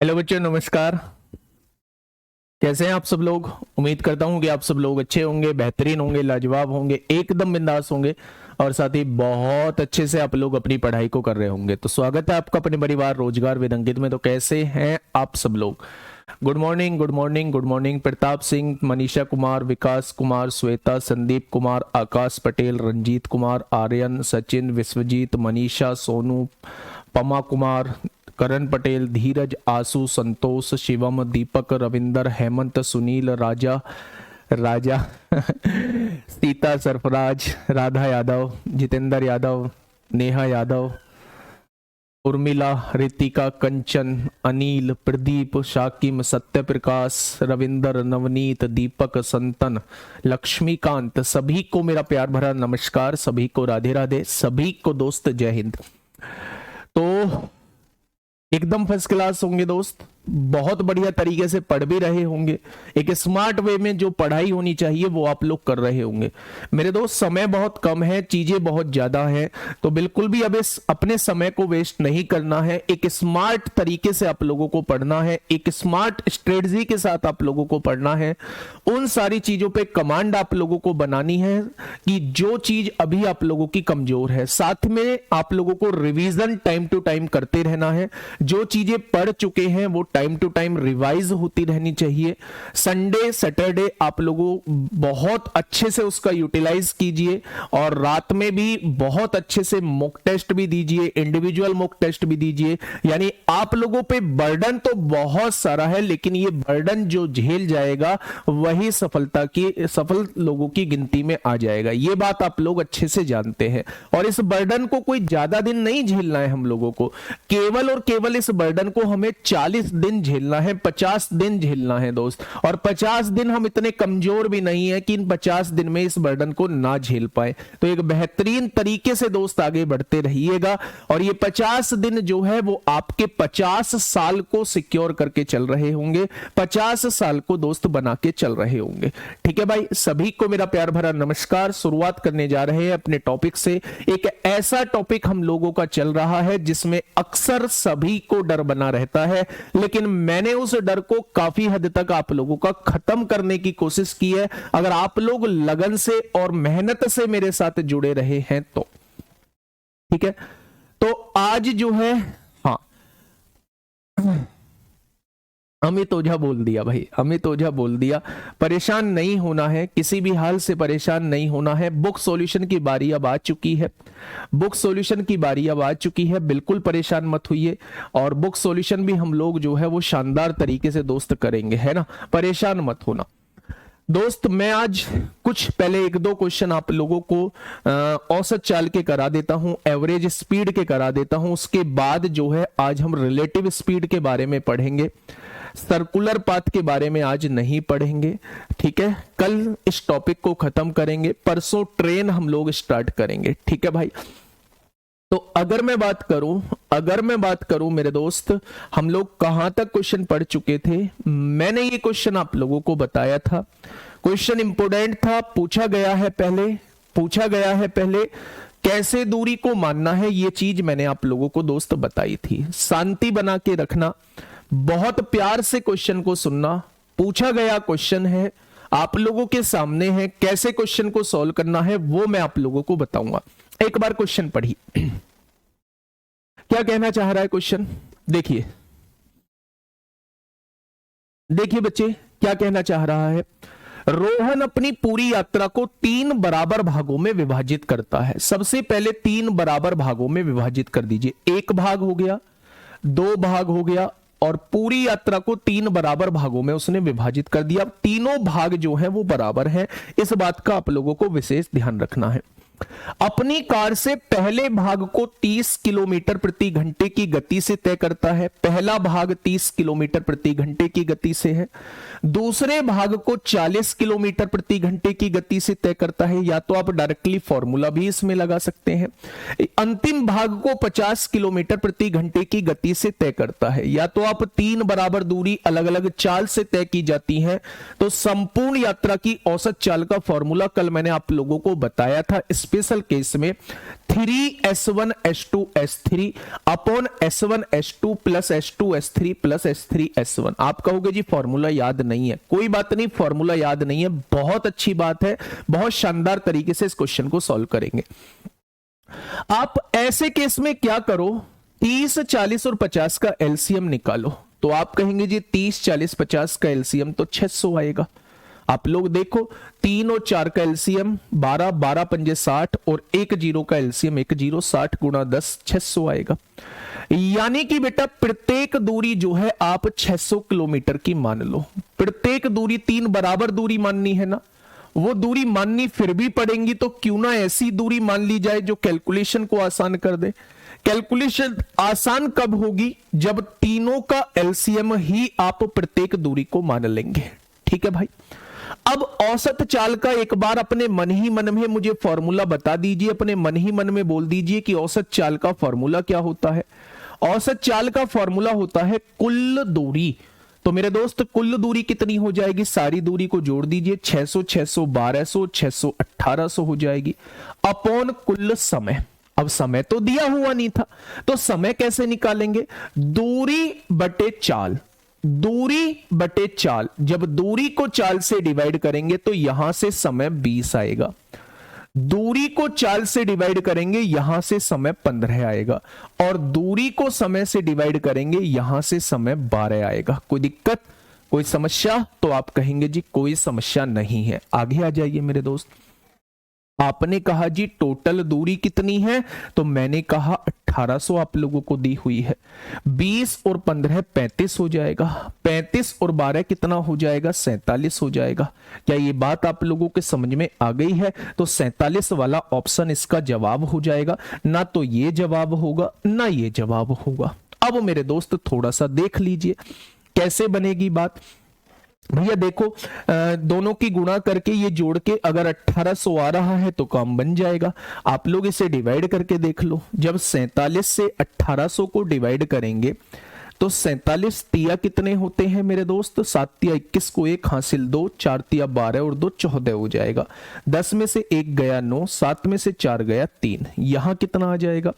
Hello बच्चों, नमस्कार। कैसे हैं आप सब लोग? उम्मीद करता हूं कि आप सब लोग अच्छे होंगे, बेहतरीन होंगे, लाजवाब होंगे, एकदम बिंदास होंगे और साथ ही बहुत अच्छे से आप लोग अपनी पढ़ाई को कर रहे होंगे। तो स्वागत है आपका अपने परिवार रोजगार विद अंकित में। तो कैसे हैं आप सब लोग? Good morning, good morning, good morning. Pratap Singh, Manisha Kumar, Vikas Kumar, Shweta, Sandeep Kumar, Akash Patel, Ranjeet Kumar, Aryan, Sachin, Vishwajeet, Manisha, Sonu, Pama Kumar, Karan Patel, Dheeraj, Ashu, Santosh, Shivam, Deepak, Ravinder, Hemant, Sunil, Raja Raja Sita, Sarfaraz, Radha Yadav, Jitendra Yadav, Neha Yadav, Urmila, Ritika, Kanchan, Anil, Pradeep, Shakim, Satya Prakash, Ravinder, Navneet, दीपक, संतन, लक्ष्मीकांत, सभी को मेरा प्यार भरा नमस्कार, सभी को राधे राधे, सभी को दोस्त जय हिंद। तो एकदम फर्स्ट क्लास होंगे दोस्त, बहुत बढ़िया तरीके से पढ़ भी रहे होंगे, एक स्मार्ट वे में जो पढ़ाई होनी चाहिए वो आप लोग कर रहे होंगे। मेरे दोस्त, समय बहुत कम है, चीजें बहुत ज्यादा हैं, तो बिल्कुल भी अब इस अपने समय को वेस्ट नहीं करना है। एक स्मार्ट तरीके से आप लोगों को पढ़ना है, एक स्मार्ट स्ट्रेटजी के साथ आप लोगों को पढ़ना है। उन सारी चीजों पे कमांड आप लोगों को बनानी है कि जो चीज अभी आप लोगों की कमजोर है, साथ में आप लोगों को रिवीजन टाइम टू टाइम करते रहना है। जो चीजें पढ़ चुके हैं वो टाइम टू टाइम रिवाइज होती रहनी चाहिए। संडे सैटरडे आप लोगों बहुत अच्छे से उसका यूटिलाइज कीजिए और रात में भी बहुत अच्छे से मॉक टेस्ट भी दीजिए, इंडिविजुअल मॉक टेस्ट भी दीजिए। यानी आप लोगों पे बर्डन तो बहुत सारा है, लेकिन ये बर्डन जो झेल जाएगा वही सफल लोगों की गिनती में आ जाएगा। ये बात आप लोग अच्छे से जानते हैं और इस बर्डन को कोई ज्यादा दिन नहीं झेलना है हम लोगों को। केवल और केवल इस बर्डन को हमें 40 दिन झेलना है, 50 दिन झेलना है दोस्त। और 50 दिन हम इतने कमजोर भी नहीं है कि इन 50 दिन में इस बर्डन को ना झेल पाए। तो एक बेहतरीन तरीके से दोस्त आगे बढ़ते रहिएगा और ये 50 दिन जो है वो आपके 50 साल को सिक्योर करके चल रहे होंगे, 50 साल को दोस्त बना के चल रहे होंगे। ठीक है भाई, सभी को मेरा प्यार भरा नमस्कार। शुरुआत करने जा रहे हैं अपने टॉपिक से। एक ऐसा टॉपिक हम लोगों का चल रहा है जिसमें अक्सर सभी को डर बना रहता है, लेकिन मैंने उस डर को काफी हद तक आप लोगों का खत्म करने की कोशिश की है। अगर आप लोग लगन से और मेहनत से मेरे साथ जुड़े रहे हैं तो ठीक है। तो आज जो है, हाँ, अमित ओझा बोल दिया भाई, अमित ओझा बोल दिया। परेशान नहीं होना है, किसी भी हाल से परेशान नहीं होना है। बुक सॉल्यूशन की बारी अब आ चुकी है, बुक सॉल्यूशन की बारी अब आ चुकी है। बिल्कुल परेशान मत होइए और बुक सॉल्यूशन भी हम लोग जो है वो शानदार तरीके से दोस्त करेंगे, है ना। परेशान मत होना दोस्त। मैं आज कुछ पहले एक दो क्वेश्चन आप लोगों को औसत चाल के करा देता हूं, एवरेज स्पीड के करा देता हूं। उसके बाद जो है आज हम रिलेटिव स्पीड के बारे में पढ़ेंगे, सर्कुलर पाथ के बारे में आज नहीं पढ़ेंगे। ठीक है, कल इस टॉपिक को खत्म करेंगे, परसों ट्रेन हम लोग स्टार्ट करेंगे। ठीक है भाई। तो अगर मैं बात करूं मेरे दोस्त, हम लोग कहां तक क्वेश्चन पढ़ चुके थे। मैंने ये क्वेश्चन आप लोगों को बताया था, क्वेश्चन इंपोर्टेंट था, पूछा गया है पहले कैसे दूरी को मानना है, ये चीज मैंने आप लोगों को दोस्त बताई थी। शांति बना के रखना, बहुत प्यार से क्वेश्चन को सुनना। पूछा गया क्वेश्चन है, आप लोगों के सामने है, कैसे क्वेश्चन को सॉल्व करना है वो मैं आप लोगों को बताऊंगा। एक बार क्वेश्चन पढ़िए, क्या कहना चाह रहा है क्वेश्चन। देखिए बच्चे, क्या कहना चाह रहा है। रोहन अपनी पूरी यात्रा को 3 बराबर भागों में विभाजित करता है। सबसे पहले 3 बराबर भागों में विभाजित कर दीजिए। 1 भाग हो गया, 2 भाग हो गया और पूरी यात्रा को 3 बराबर भागों में उसने विभाजित कर दिया। तीनों भाग जो हैं वो बराबर हैं, इस बात का आप लोगों को विशेष ध्यान रखना है। अपनी कार से पहले भाग को 30 किलोमीटर प्रति घंटे की गति से तय करता है। पहला भाग 30 किलोमीटर प्रति घंटे की गति से है, दूसरे भाग को 40 किलोमीटर प्रति घंटे की गति से तय करता है। या तो आप डायरेक्टली फॉर्मूला भी इसमें लगा सकते हैं। अंतिम भाग को 50 किलोमीटर प्रति घंटे की गति से तय करता है। या तो आप 3 बराबर दूरी अलग अलग चाल से तय की जाती है। तो संपूर्ण यात्रा की औसत चाल का फॉर्मूला कल मैंने आप लोगों को बताया था, स्पेशल केस में 3s1s2s3 upon s1s2 plus s2s3 plus s3s1। आप कहोगे जी फॉर्मूला याद नहीं है, कोई बात नहीं, फॉर्मूला याद नहीं है, बहुत अच्छी बात है, बहुत शानदार तरीके से इस क्वेश्चन को सॉल्व करेंगे। आप ऐसे केस में क्या करो, 30, 40 और 50 का एलसीएम निकालो। तो आप कहेंगे जी 30, 40, 50 का एलसीएम तो 600 आएगा। आप लोग देखो 3 और 4 का एलसीएम 12, 12 पंजे 60 और 1 0 का एलसीएम 1 0, 60 गुणा 10 600 आएगा। यानी कि बेटा प्रत्येक दूरी जो है आप 600 किलोमीटर की मान लो। प्रत्येक दूरी 3 बराबर दूरी माननी है ना, वो दूरी माननी फिर भी पड़ेगी, तो क्यों ना ऐसी दूरी मान ली जाए जो कैलकुलेशन को आसान कर दे। कैलकुलेशन आसान कब होगी, जब तीनों का एलसीएम ही आप प्रत्येक दूरी को मान लेंगे। ठीक है भाई। अब औसत चाल का एक बार अपने मन ही मन में मुझे फॉर्मूला बता दीजिए, अपने मन ही मन में बोल दीजिए कि औसत चाल का फॉर्मूला क्या होता है। औसत चाल का फॉर्मूला होता है कुल दूरी। तो मेरे दोस्त कुल दूरी कितनी हो जाएगी, सारी दूरी को जोड़ दीजिए, 600, 600, 1200, 600, 1800 हो जाएगी, अपॉन कुल समय। अब समय तो दिया हुआ नहीं था, तो समय कैसे निकालेंगे, दूरी बटे चाल। दूरी बटे चाल, जब दूरी को चाल से डिवाइड करेंगे तो यहां से समय 20 आएगा, दूरी को चाल से डिवाइड करेंगे यहां से समय 15 आएगा, और दूरी को समय से डिवाइड करेंगे यहां से समय 12 आएगा। कोई दिक्कत, कोई समस्या? तो आप कहेंगे जी कोई समस्या नहीं है। आगे आ जाइए मेरे दोस्त। आपने कहा जी टोटल दूरी कितनी है, तो मैंने कहा 1800 आप लोगों को दी हुई है। 20 और 15 35 हो जाएगा, 35 और 12 कितना हो जाएगा, 47 हो जाएगा। क्या ये बात आप लोगों के समझ में आ गई है? तो 47 वाला ऑप्शन इसका जवाब हो जाएगा, ना तो ये जवाब होगा ना ये जवाब होगा। अब मेरे दोस्त थोड़ा सा देख लीजिए कैसे बनेगी बात। भैया देखो दोनों की गुणा करके ये जोड़ के अगर 1800 आ रहा है तो काम बन जाएगा। आप लोग इसे डिवाइड करके देख लो। जब 47 से 1800 को डिवाइड करेंगे तो 47 तिया कितने होते हैं मेरे दोस्त, 7 तिया 21 को 1 हासिल 2, 4 तिया 12 और 2 14 हो जाएगा। 10 में से 1 गया 9, 7 में से 4 गया 3, यहां कितना आ जाएगा,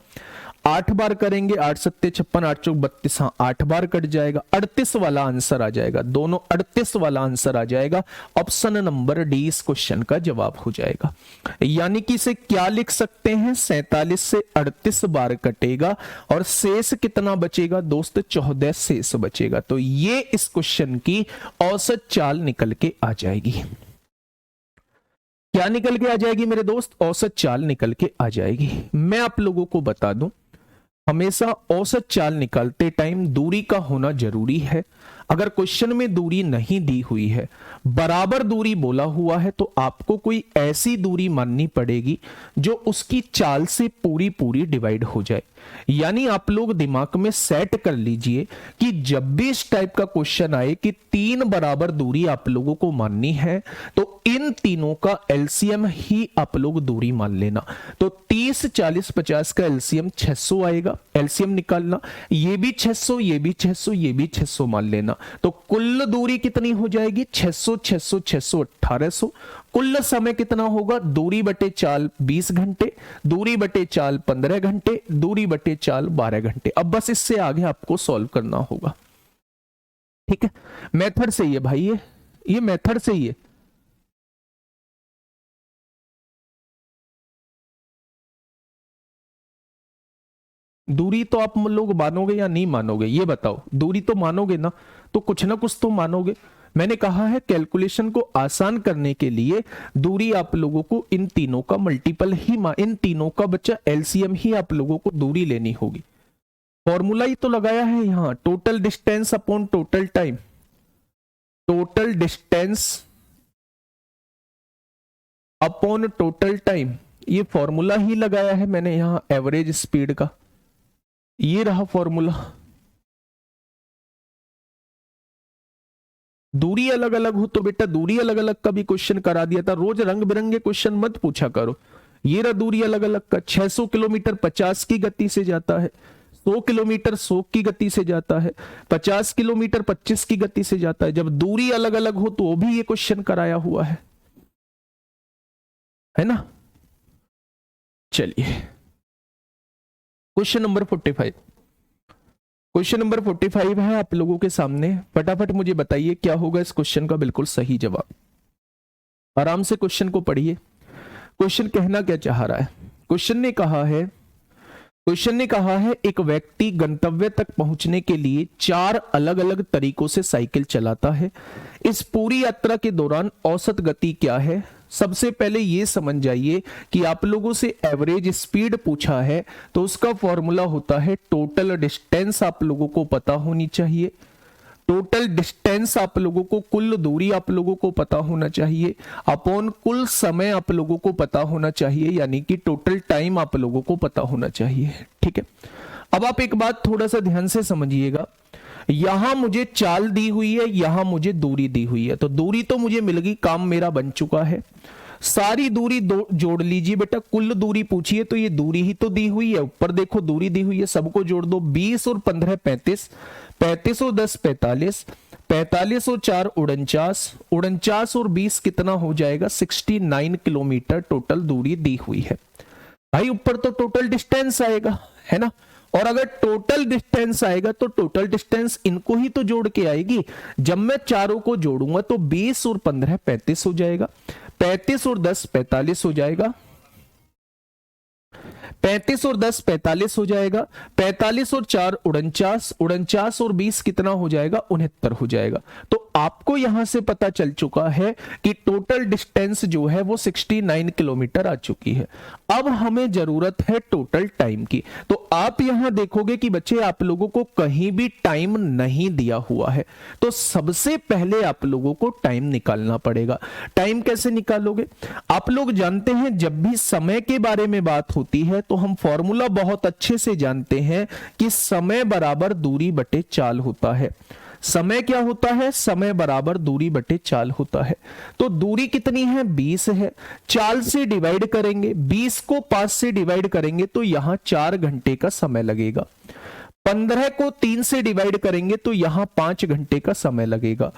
8 बार करेंगे, 8 सत्ते 56, 8 चौक 32, हाँ 8 बार कट जाएगा, 38 वाला आंसर आ जाएगा। दोनों 38 वाला आंसर आ जाएगा। ऑप्शन नंबर डी इस क्वेश्चन का जवाब हो जाएगा। यानी कि इसे क्या लिख सकते हैं, 47 से 38 बार कटेगा और शेष कितना बचेगा दोस्त, 14 शेष बचेगा। तो ये इस क्वेश्चन की औसत चाल निकल के आ जाएगी। क्या निकल के आ जाएगी मेरे दोस्त, औसत चाल निकल के आ जाएगी। मैं आप लोगों को बता दूं, हमेशा औसत चाल निकालते टाइम दूरी का होना जरूरी है। अगर क्वेश्चन में दूरी नहीं दी हुई है, बराबर दूरी बोला हुआ है, तो आपको कोई ऐसी दूरी माननी पड़ेगी जो उसकी चाल से पूरी पूरी डिवाइड हो जाए। यानी आप लोग दिमाग में सेट कर लीजिए कि जब भी इस टाइप का क्वेश्चन आए कि 3 बराबर दूरी आप लोगों को माननी है, तो इन तीनों का एलसीएम ही आप लोग दूरी मान लेना। तो 30, 40, 50 का एलसीएम 600 आएगा, एलसीएम निकालना, ये भी 600, ये भी 600, ये भी 600 मान लेना। तो कुल दूरी कितनी हो जाएगी, 600, 600, 600, 1800। कुल समय कितना होगा, दूरी बटे चाल 20 घंटे, दूरी बटे चाल 15 घंटे, दूरी बटे चाल 12 घंटे। अब बस इससे आगे आपको सॉल्व करना होगा। ठीक है, मेथड से ही है भाई, ये मेथड से ही है। दूरी तो आप लोग मानोगे या नहीं मानोगे, ये बताओ। दूरी तो मानोगे ना, तो कुछ ना कुछ तो मानोगे। मैंने कहा है कैलकुलेशन को आसान करने के लिए दूरी आप लोगों को इन तीनों का मल्टीपल ही इन तीनों का बच्चा एलसीएम ही आप लोगों को दूरी लेनी होगी। फॉर्मूला ही तो लगाया है यहां, total distance upon total time. Total distance upon total time, ये फॉर्मूला ही लगाया है मैंने यहां एवरेज स्पीड का। ये रहा फॉर्मूला। दूरी अलग अलग हो तो बेटा दूरी अलग अलग का भी क्वेश्चन करा दिया था। रोज रंग बिरंगे क्वेश्चन मत पूछा करो। ये रहा दूरी अलग अलग का, 600 किलोमीटर 50 की गति से जाता है, 100 किलोमीटर 100 की गति से जाता है, 50 किलोमीटर 25 की गति से जाता है। जब दूरी अलग अलग हो तो वो भी ये क्वेश्चन कराया हुआ है ना। चलिए क्वेश्चन नंबर 45। क्वेश्चन नंबर 45 है आप लोगों के सामने। फटाफट मुझे बताइए क्या होगा इस क्वेश्चन का बिल्कुल सही जवाब। आराम से क्वेश्चन को पढ़िए। क्वेश्चन कहना क्या चाह रहा है? क्वेश्चन ने कहा है एक व्यक्ति गंतव्य तक पहुंचने के लिए 4 अलग अलग तरीकों से साइकिल चलाता है। इस पूरी यात्रा के दौरान औसत गति क्या है? सबसे पहले यह समझ जाइए कि आप लोगों से एवरेज स्पीड पूछा है तो उसका फॉर्मूला होता है टोटल डिस्टेंस। आप लोगों को पता होनी चाहिए टोटल डिस्टेंस, आप लोगों को कुल दूरी आप लोगों को पता होना चाहिए, अपॉन कुल समय आप लोगों को पता होना चाहिए, यानी कि टोटल टाइम आप लोगों को पता होना चाहिए। ठीक है, अब आप एक बात थोड़ा सा ध्यान से समझिएगा। यहां मुझे चाल दी हुई है, यहां मुझे दूरी दी हुई है, तो दूरी तो मुझे मिल गई, काम मेरा बन चुका है। सारी दूरी जोड़ लीजिए बेटा, कुल दूरी पूछिए तो ये दूरी ही तो दी हुई है। ऊपर देखो दूरी दी हुई है, सबको जोड़ दो। 20 और 15 35, 35 और 10 45, 45 और 4 49, 49 और 20 कितना हो जाएगा? 69 किलोमीटर टोटल दूरी दी हुई है। भाई ऊपर तो टोटल डिस्टेंस आएगा, है ना? और अगर टोटल डिस्टेंस आएगा तो टोटल डिस्टेंस इनको ही तो जोड़ के आएगी। जब मैं चारों को जोड़ूंगा तो 20 और 15 35 हो जाएगा, 35 और 10 45 हो जाएगा, 35 और 10 45 हो जाएगा, 45 और 4 49, 49 और 20 कितना हो जाएगा? 69 हो जाएगा। तो आपको यहां से पता चल चुका है कि टोटल डिस्टेंस जो है वो 69 किलोमीटर आ चुकी है। अब हमें जरूरत है टोटल टाइम की। तो आप यहां देखोगे कि बच्चे आप लोगों को कहीं भी टाइम नहीं दिया हुआ है, तो सबसे पहले आप लोगों को टाइम निकालना पड़ेगा। टाइम कैसे निकालोगे? आप लोग जानते हैं जब भी समय के बारे में बात होती है तो हम फॉर्मूला बहुत अच्छे से जानते हैं कि समय बराबर दूरी बटे चाल होता है। समय क्या होता है? समय बराबर दूरी बटे चाल होता है। तो दूरी कितनी है? 20 है। चाल से डिवाइड करेंगे, 20 को 5 से डिवाइड करेंगे तो यहां 4 घंटे का समय लगेगा। 15 को 3 से डिवाइड करेंगे तो यहां 5 घंटे का समय लगेगा।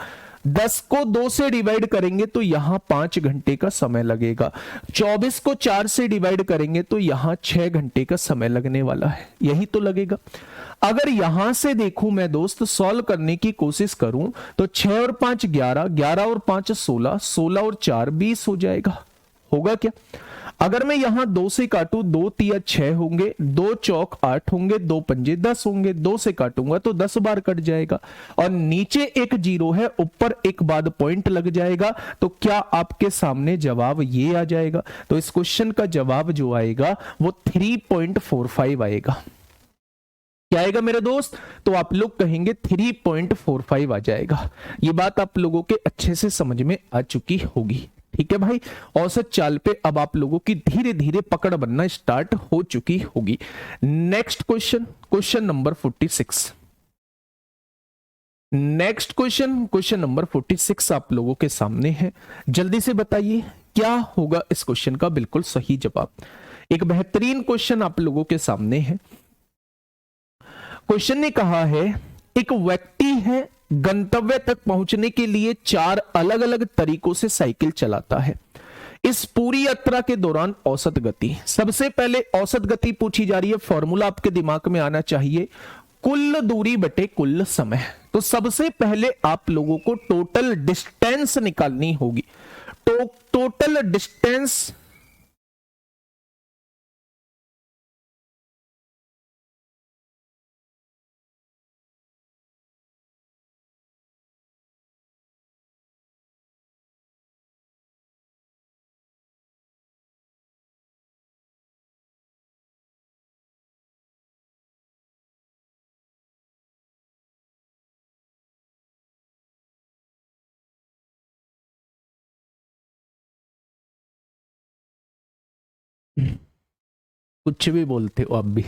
10 को 2 से डिवाइड करेंगे तो यहां 5 घंटे का समय लगेगा। 24 को 4 से डिवाइड करेंगे तो यहां 6 घंटे का समय लगने वाला है। यही तो लगेगा। अगर यहां से देखूं मैं दोस्त, सॉल्व करने की कोशिश करूं तो 6 और 5 11, 11 और 5 16, 16 और 4 20 हो जाएगा। होगा क्या? अगर मैं यहां 2 से काटूं, 2 तिया 6 होंगे, 2 चौक 8 होंगे, 2 पंजे 10 होंगे, 2 से काटूंगा तो 10 बार कट जाएगा। और नीचे एक जीरो है, ऊपर एक बाद पॉइंट लग जाएगा। तो क्या आपके सामने जवाब ये आ जाएगा? तो इस क्वेश्चन का जवाब जो आएगा वो 3.45 आएगा। क्या आएगा मेरे दोस्त? तो आप लोग कहेंगे 3.45 आ जाएगा। ये बात आप लोगों के अच्छे से समझ में आ चुकी होगी। ठीक है भाई, औसत चाल पे अब आप लोगों की धीरे धीरे पकड़ बनना स्टार्ट हो चुकी होगी। Next question, question number 46। Next question, question number 46 आप लोगों के सामने है। जल्दी से बताइए क्या होगा इस क्वेश्चन का बिल्कुल सही जवाब। एक बेहतरीन क्वेश्चन आप लोगों के सामने है। क्वेश्चन ने कहा है एक व्यक्ति है गंतव्य तक पहुंचने के लिए 4 अलग अलग तरीकों से साइकिल चलाता है। इस पूरी यात्रा के दौरान औसत गति, सबसे पहले औसत गति पूछी जा रही है। फॉर्मूला आपके दिमाग में आना चाहिए कुल दूरी बटे कुल समय। तो सबसे पहले आप लोगों को टोटल डिस्टेंस निकालनी होगी। टोटल डिस्टेंस कुछ भी बोलते हो आप भी।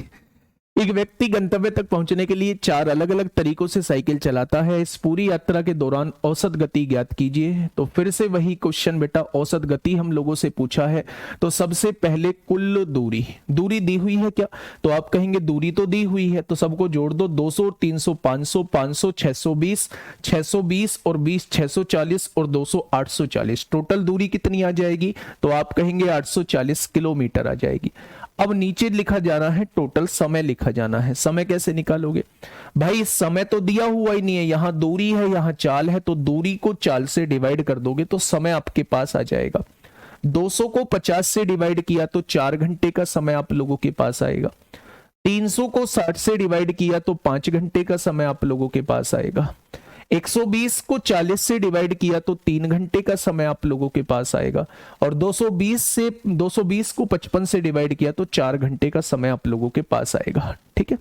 एक व्यक्ति गंतव्य तक पहुंचने के लिए 4 अलग अलग तरीकों से साइकिल चलाता है। इस पूरी यात्रा के दौरान औसत गति ज्ञात कीजिए। तो फिर से वही क्वेश्चन बेटा, औसत गति हम लोगों से पूछा है। तो सबसे पहले कुल दूरी, दूरी दी हुई है क्या? तो आप कहेंगे दूरी तो दी हुई है, तो सबको जोड़ दो। 200 और 300 500, 500 620, 620 और 20 640 और 200 840। टोटल दूरी कितनी आ जाएगी? तो आप कहेंगे 840 किलोमीटर आ जाएगी। अब नीचे लिखा जाना है टोटल समय लिखा जाना है। समय कैसे निकालोगे भाई, समय तो दिया हुआ ही नहीं है, यहां दूरी है यहां चाल है, तो दूरी को चाल से डिवाइड कर दोगे तो समय आपके पास आ जाएगा। 200 को 50 से डिवाइड किया तो 4 घंटे का समय आप लोगों के पास आएगा। 300 को 60 से डिवाइड किया तो 5 घंटे का समय आप लोगों के पास आएगा। 120 को 40 से डिवाइड किया तो 3 घंटे का समय आप लोगों के पास आएगा। और 220 को 55 से डिवाइड किया तो 4 घंटे का समय आप लोगों के पास आएगा। ठीक है,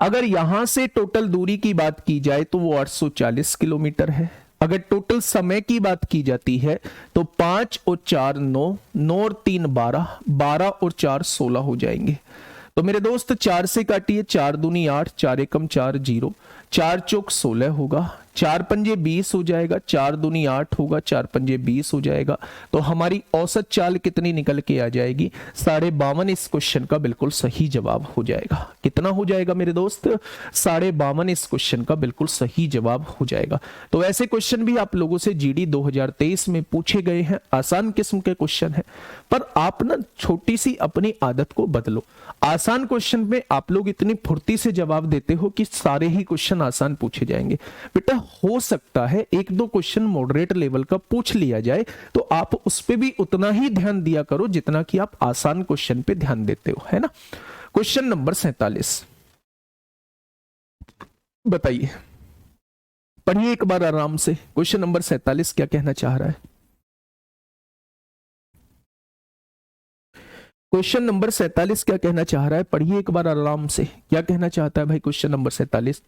अगर यहां से टोटल दूरी की बात की जाए तो वो 840 किलोमीटर है। अगर टोटल समय की बात की जाती है तो 5 और 4 9, 9 और 3 12, 12 और 4 16 हो जाएंगे। तो मेरे दोस्त 4 से काटिए, 4 दूनी 8, 4 एकम 4 0, 4 चौक 16 होगा, 4 पंजे 20 हो जाएगा, 4 दूनी 8 होगा, 4 पंजे 20 हो जाएगा। तो हमारी औसत चाल कितनी निकल के आ जाएगी? 52.5। इस क्वेश्चन का बिल्कुल सही जवाब हो जाएगा। कितना हो जाएगा मेरे दोस्त? 52.5 इस क्वेश्चन का बिल्कुल सही जवाब हो जाएगा। तो ऐसे क्वेश्चन भी आप लोगों से जीडी 2023 में पूछे गए हैं, आसान किस्म के क्वेश्चन है, पर आप ना छोटी सी अपनी आदत को बदलो। आसान क्वेश्चन में आप लोग इतनी फुर्ती से जवाब देते हो कि सारे ही क्वेश्चन आसान पूछे जाएंगे। बेटा हो सकता है 1-2 क्वेश्चन मॉडरेट लेवल का पूछ लिया जाए, तो आप उस पे भी उतना ही ध्यान दिया करो जितना कि आप आसान क्वेश्चन पे ध्यान देते हो, है ना। क्वेश्चन नंबर 47 बताइए, पढ़िए एक बार आराम से। क्वेश्चन नंबर 47 क्या कहना चाह रहा है? क्वेश्चन नंबर 47 क्या कहना चाह रहा है? पढ़िए एक बार आराम से। क्या कहना चाहता है भाई क्वेश्चन नंबर 47?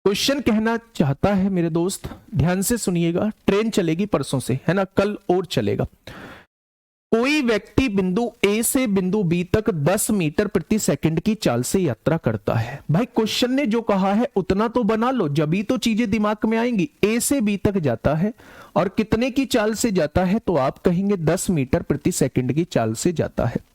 क्वेश्चन कहना चाहता है मेरे दोस्त, ध्यान से सुनिएगा, ट्रेन चलेगी परसों से, है ना, कल और चलेगा। कोई व्यक्ति बिंदु ए से बिंदु बी तक 10 मीटर प्रति सेकंड की चाल से यात्रा करता है। भाई क्वेश्चन ने जो कहा है उतना तो बना लो, जब ही तो चीजें दिमाग में आएंगी। ए से बी तक जाता है और कितने की चाल से जाता है? तो आप कहेंगे 10 मीटर प्रति सेकंड की चाल से जाता है।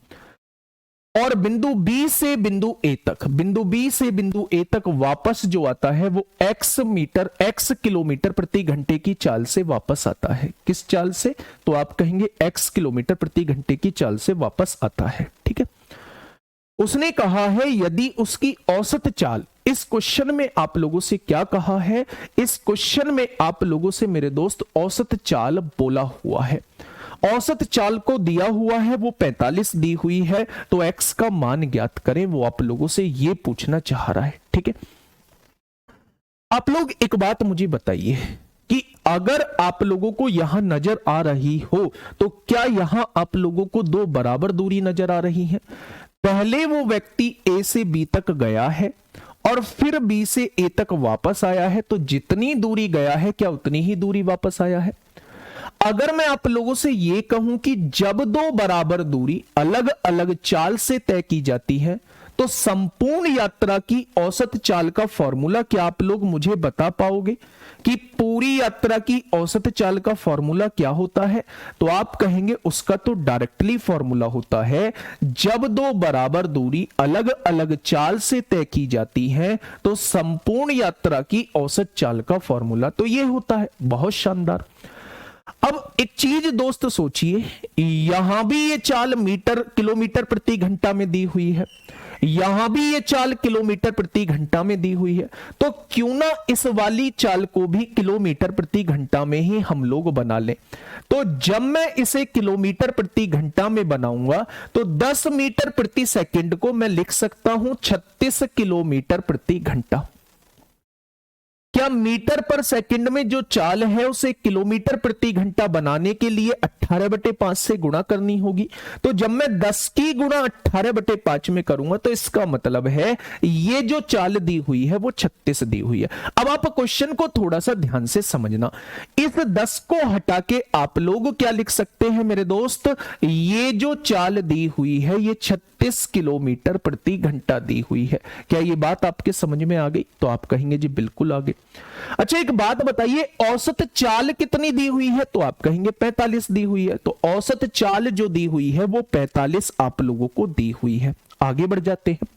और बिंदु बी से बिंदु ए तक, बिंदु बी से बिंदु ए तक वापस जो आता है वो x किलोमीटर प्रति घंटे की चाल से वापस आता है। किस चाल से? तो आप कहेंगे x किलोमीटर प्रति घंटे की चाल से वापस आता है। ठीक है, उसने कहा है यदि उसकी औसत चाल, इस क्वेश्चन में आप लोगों से क्या कहा है? इस क्वेश्चन में आप लोगों से मेरे दोस्त औसत चाल बोला हुआ है। औसत चाल को दिया हुआ है वो 45 दी हुई है, तो x का मान ज्ञात करें, वो आप लोगों से ये पूछना चाह रहा है। ठीक है, आप लोग एक बात मुझे बताइए कि अगर आप लोगों को यहां नजर आ रही हो तो क्या यहां आप लोगों को 2 बराबर दूरी नजर आ रही है? पहले वो व्यक्ति ए से बी तक गया है और फिर बी से ए तक वापस आया है, तो जितनी दूरी गया है क्या उतनी ही दूरी वापस आया है? अगर मैं आप लोगों से यह कहूं कि जब 2 बराबर दूरी अलग अलग चाल से तय की जाती है तो संपूर्ण यात्रा की औसत चाल का फॉर्मूला क्या आप लोग मुझे बता पाओगे कि पूरी यात्रा की औसत चाल का फॉर्मूला क्या होता है? तो आप कहेंगे उसका तो डायरेक्टली फॉर्मूला होता है, जब 2 बराबर दूरी अलग अलग चाल से तय की जाती है तो संपूर्ण यात्रा की औसत चाल का फॉर्मूला तो यह होता है। बहुत शानदार। अब एक चीज दोस्त सोचिए, यहां भी ये चाल किलोमीटर प्रति घंटा में दी हुई है, यहां भी ये चाल किलोमीटर प्रति घंटा में दी हुई है, तो क्यों ना इस वाली चाल को भी किलोमीटर प्रति घंटा में ही हम लोग बना लें। तो जब मैं इसे किलोमीटर प्रति घंटा में बनाऊंगा तो 10 मीटर प्रति सेकंड को मैं लिख सकता हूं 36 किलोमीटर प्रति घंटा। क्या मीटर पर सेकंड में जो चाल है उसे किलोमीटर प्रति घंटा बनाने के लिए 18/5 से गुणा करनी होगी। तो जब मैं 10 की गुणा 18/5 में करूंगा तो इसका मतलब है ये जो चाल दी हुई है वो 36 दी हुई है। अब आप क्वेश्चन को थोड़ा सा ध्यान से समझना, इस 10 को हटा के आप लोग क्या लिख सकते हैं मेरे दोस्त? ये जो चाल दी हुई है ये 36 किलोमीटर प्रति घंटा दी हुई है। क्या ये बात आपके समझ में आ गई? तो आप कहेंगे जी बिल्कुल आ गई। अच्छा एक बात बताइए, औसत चाल कितनी दी हुई है? तो आप कहेंगे 45 दी हुई है। तो औसत चाल जो दी हुई है वो 45 आप लोगों को दी हुई है। आगे बढ़ जाते हैं।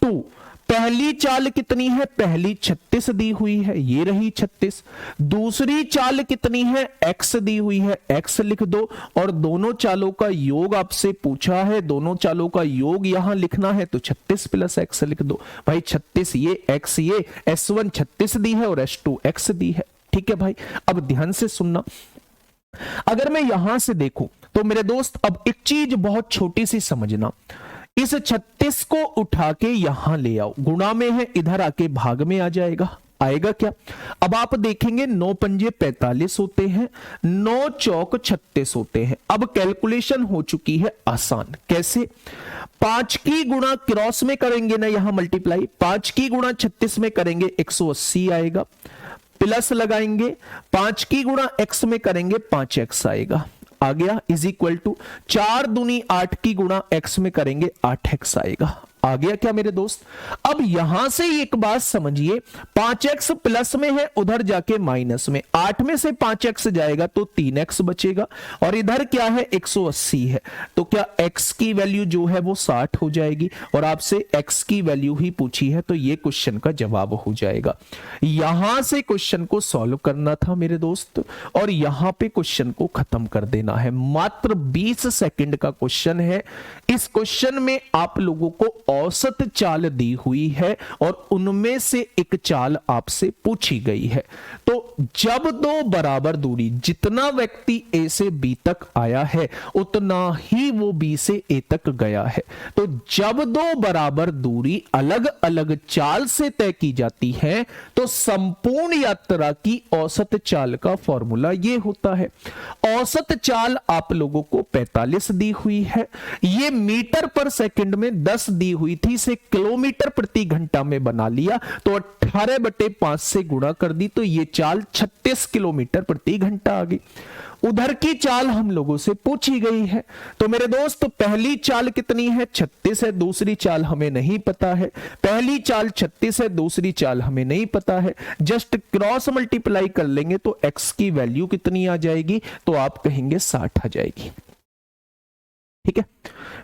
2। पहली चाल कितनी है, पहली 36 दी हुई है, ये रही 36। दूसरी चाल कितनी है, x दी हुई है, x लिख दो। और दोनों चालों का योग आपसे पूछा है, दोनों चालों का योग यहां लिखना है, तो 36 प्लस x लिख दो। भाई 36 ये x, ये S1 36 दी है और S2 x दी है। ठीक है भाई, अब ध्यान से सुनना। अगर मैं यहां से देखूं तो मेरे दोस्त अब एक चीज बहुत छोटी सी समझना, इस 36 को उठा के यहां ले आओ, गुणा में है, इधर आके भाग में आ जाएगा। आएगा क्या? अब आप देखेंगे 9 पंजे 45 होते हैं, 9 चौक 36 होते हैं। अब कैलकुलेशन हो चुकी है आसान। कैसे? 5 की गुणा क्रॉस में करेंगे ना, यहां मल्टीप्लाई, 5 की गुणा 36 में करेंगे 180 आएगा, प्लस लगाएंगे 5 की गुणा x में करेंगे 5x आएगा, आ गया, इज इक्वल टू 4 दूनी 8 की गुणा x में करेंगे 8x आएगा। आ गया क्या मेरे दोस्त? अब यहां से एक बात समझिए, 5x प्लस में है, उधर जाके माइनस में, 8 में से 5x जाएगा तो 3x बचेगा, और इधर क्या है 180 है, तो क्या x की वैल्यू जो है वो 60 हो जाएगी, और आपसे x की वैल्यू ही पूछी है, तो ये क्वेश्चन का जवाब हो जाएगा। यहां से क्वेश्चन को सॉल्व करना था मेरे दोस्त, और यहां पे क्वेश्चन को खत्म कर देना है। मात्र 20 सेकंड का क्वेश्चन है। इस क्वेश्चन में आप लोगों को औसत चाल दी हुई है और उनमें से एक चाल आपसे पूछी गई है। तो जब दो बराबर दूरी, जितना व्यक्ति ए से बी तक आया है उतना ही वो बी से ए तक गया है। तो जब दो बराबर दूरी अलग अलग चाल से तय की जाती है तो संपूर्ण यात्रा की औसत चाल का फॉर्मूला ये होता है। औसत चाल आप लोगों को 45 दी हुई है, ये मीटर पर सेकंड में 10 दी हुई थी, से किलोमीटर प्रति घंटा में बना लिया, तो 18/5 से गुणा कर दी, तो ये चाल 36 किलोमीटर प्रति घंटा आ गई। उधर की चाल हम लोगों से पूछी गई है, तो मेरे दोस्त पहली चाल कितनी है, 36 है, दूसरी चाल हमें नहीं पता है। पहली चाल 36 है, दूसरी चाल हमें नहीं पता है, जस्ट क्रॉस मल्टीप्लाई कर लेंगे तो x की वैल्यू कितनी आ जाएगी, तो आप कहेंगे 60 आ जाएगी। ठीक है,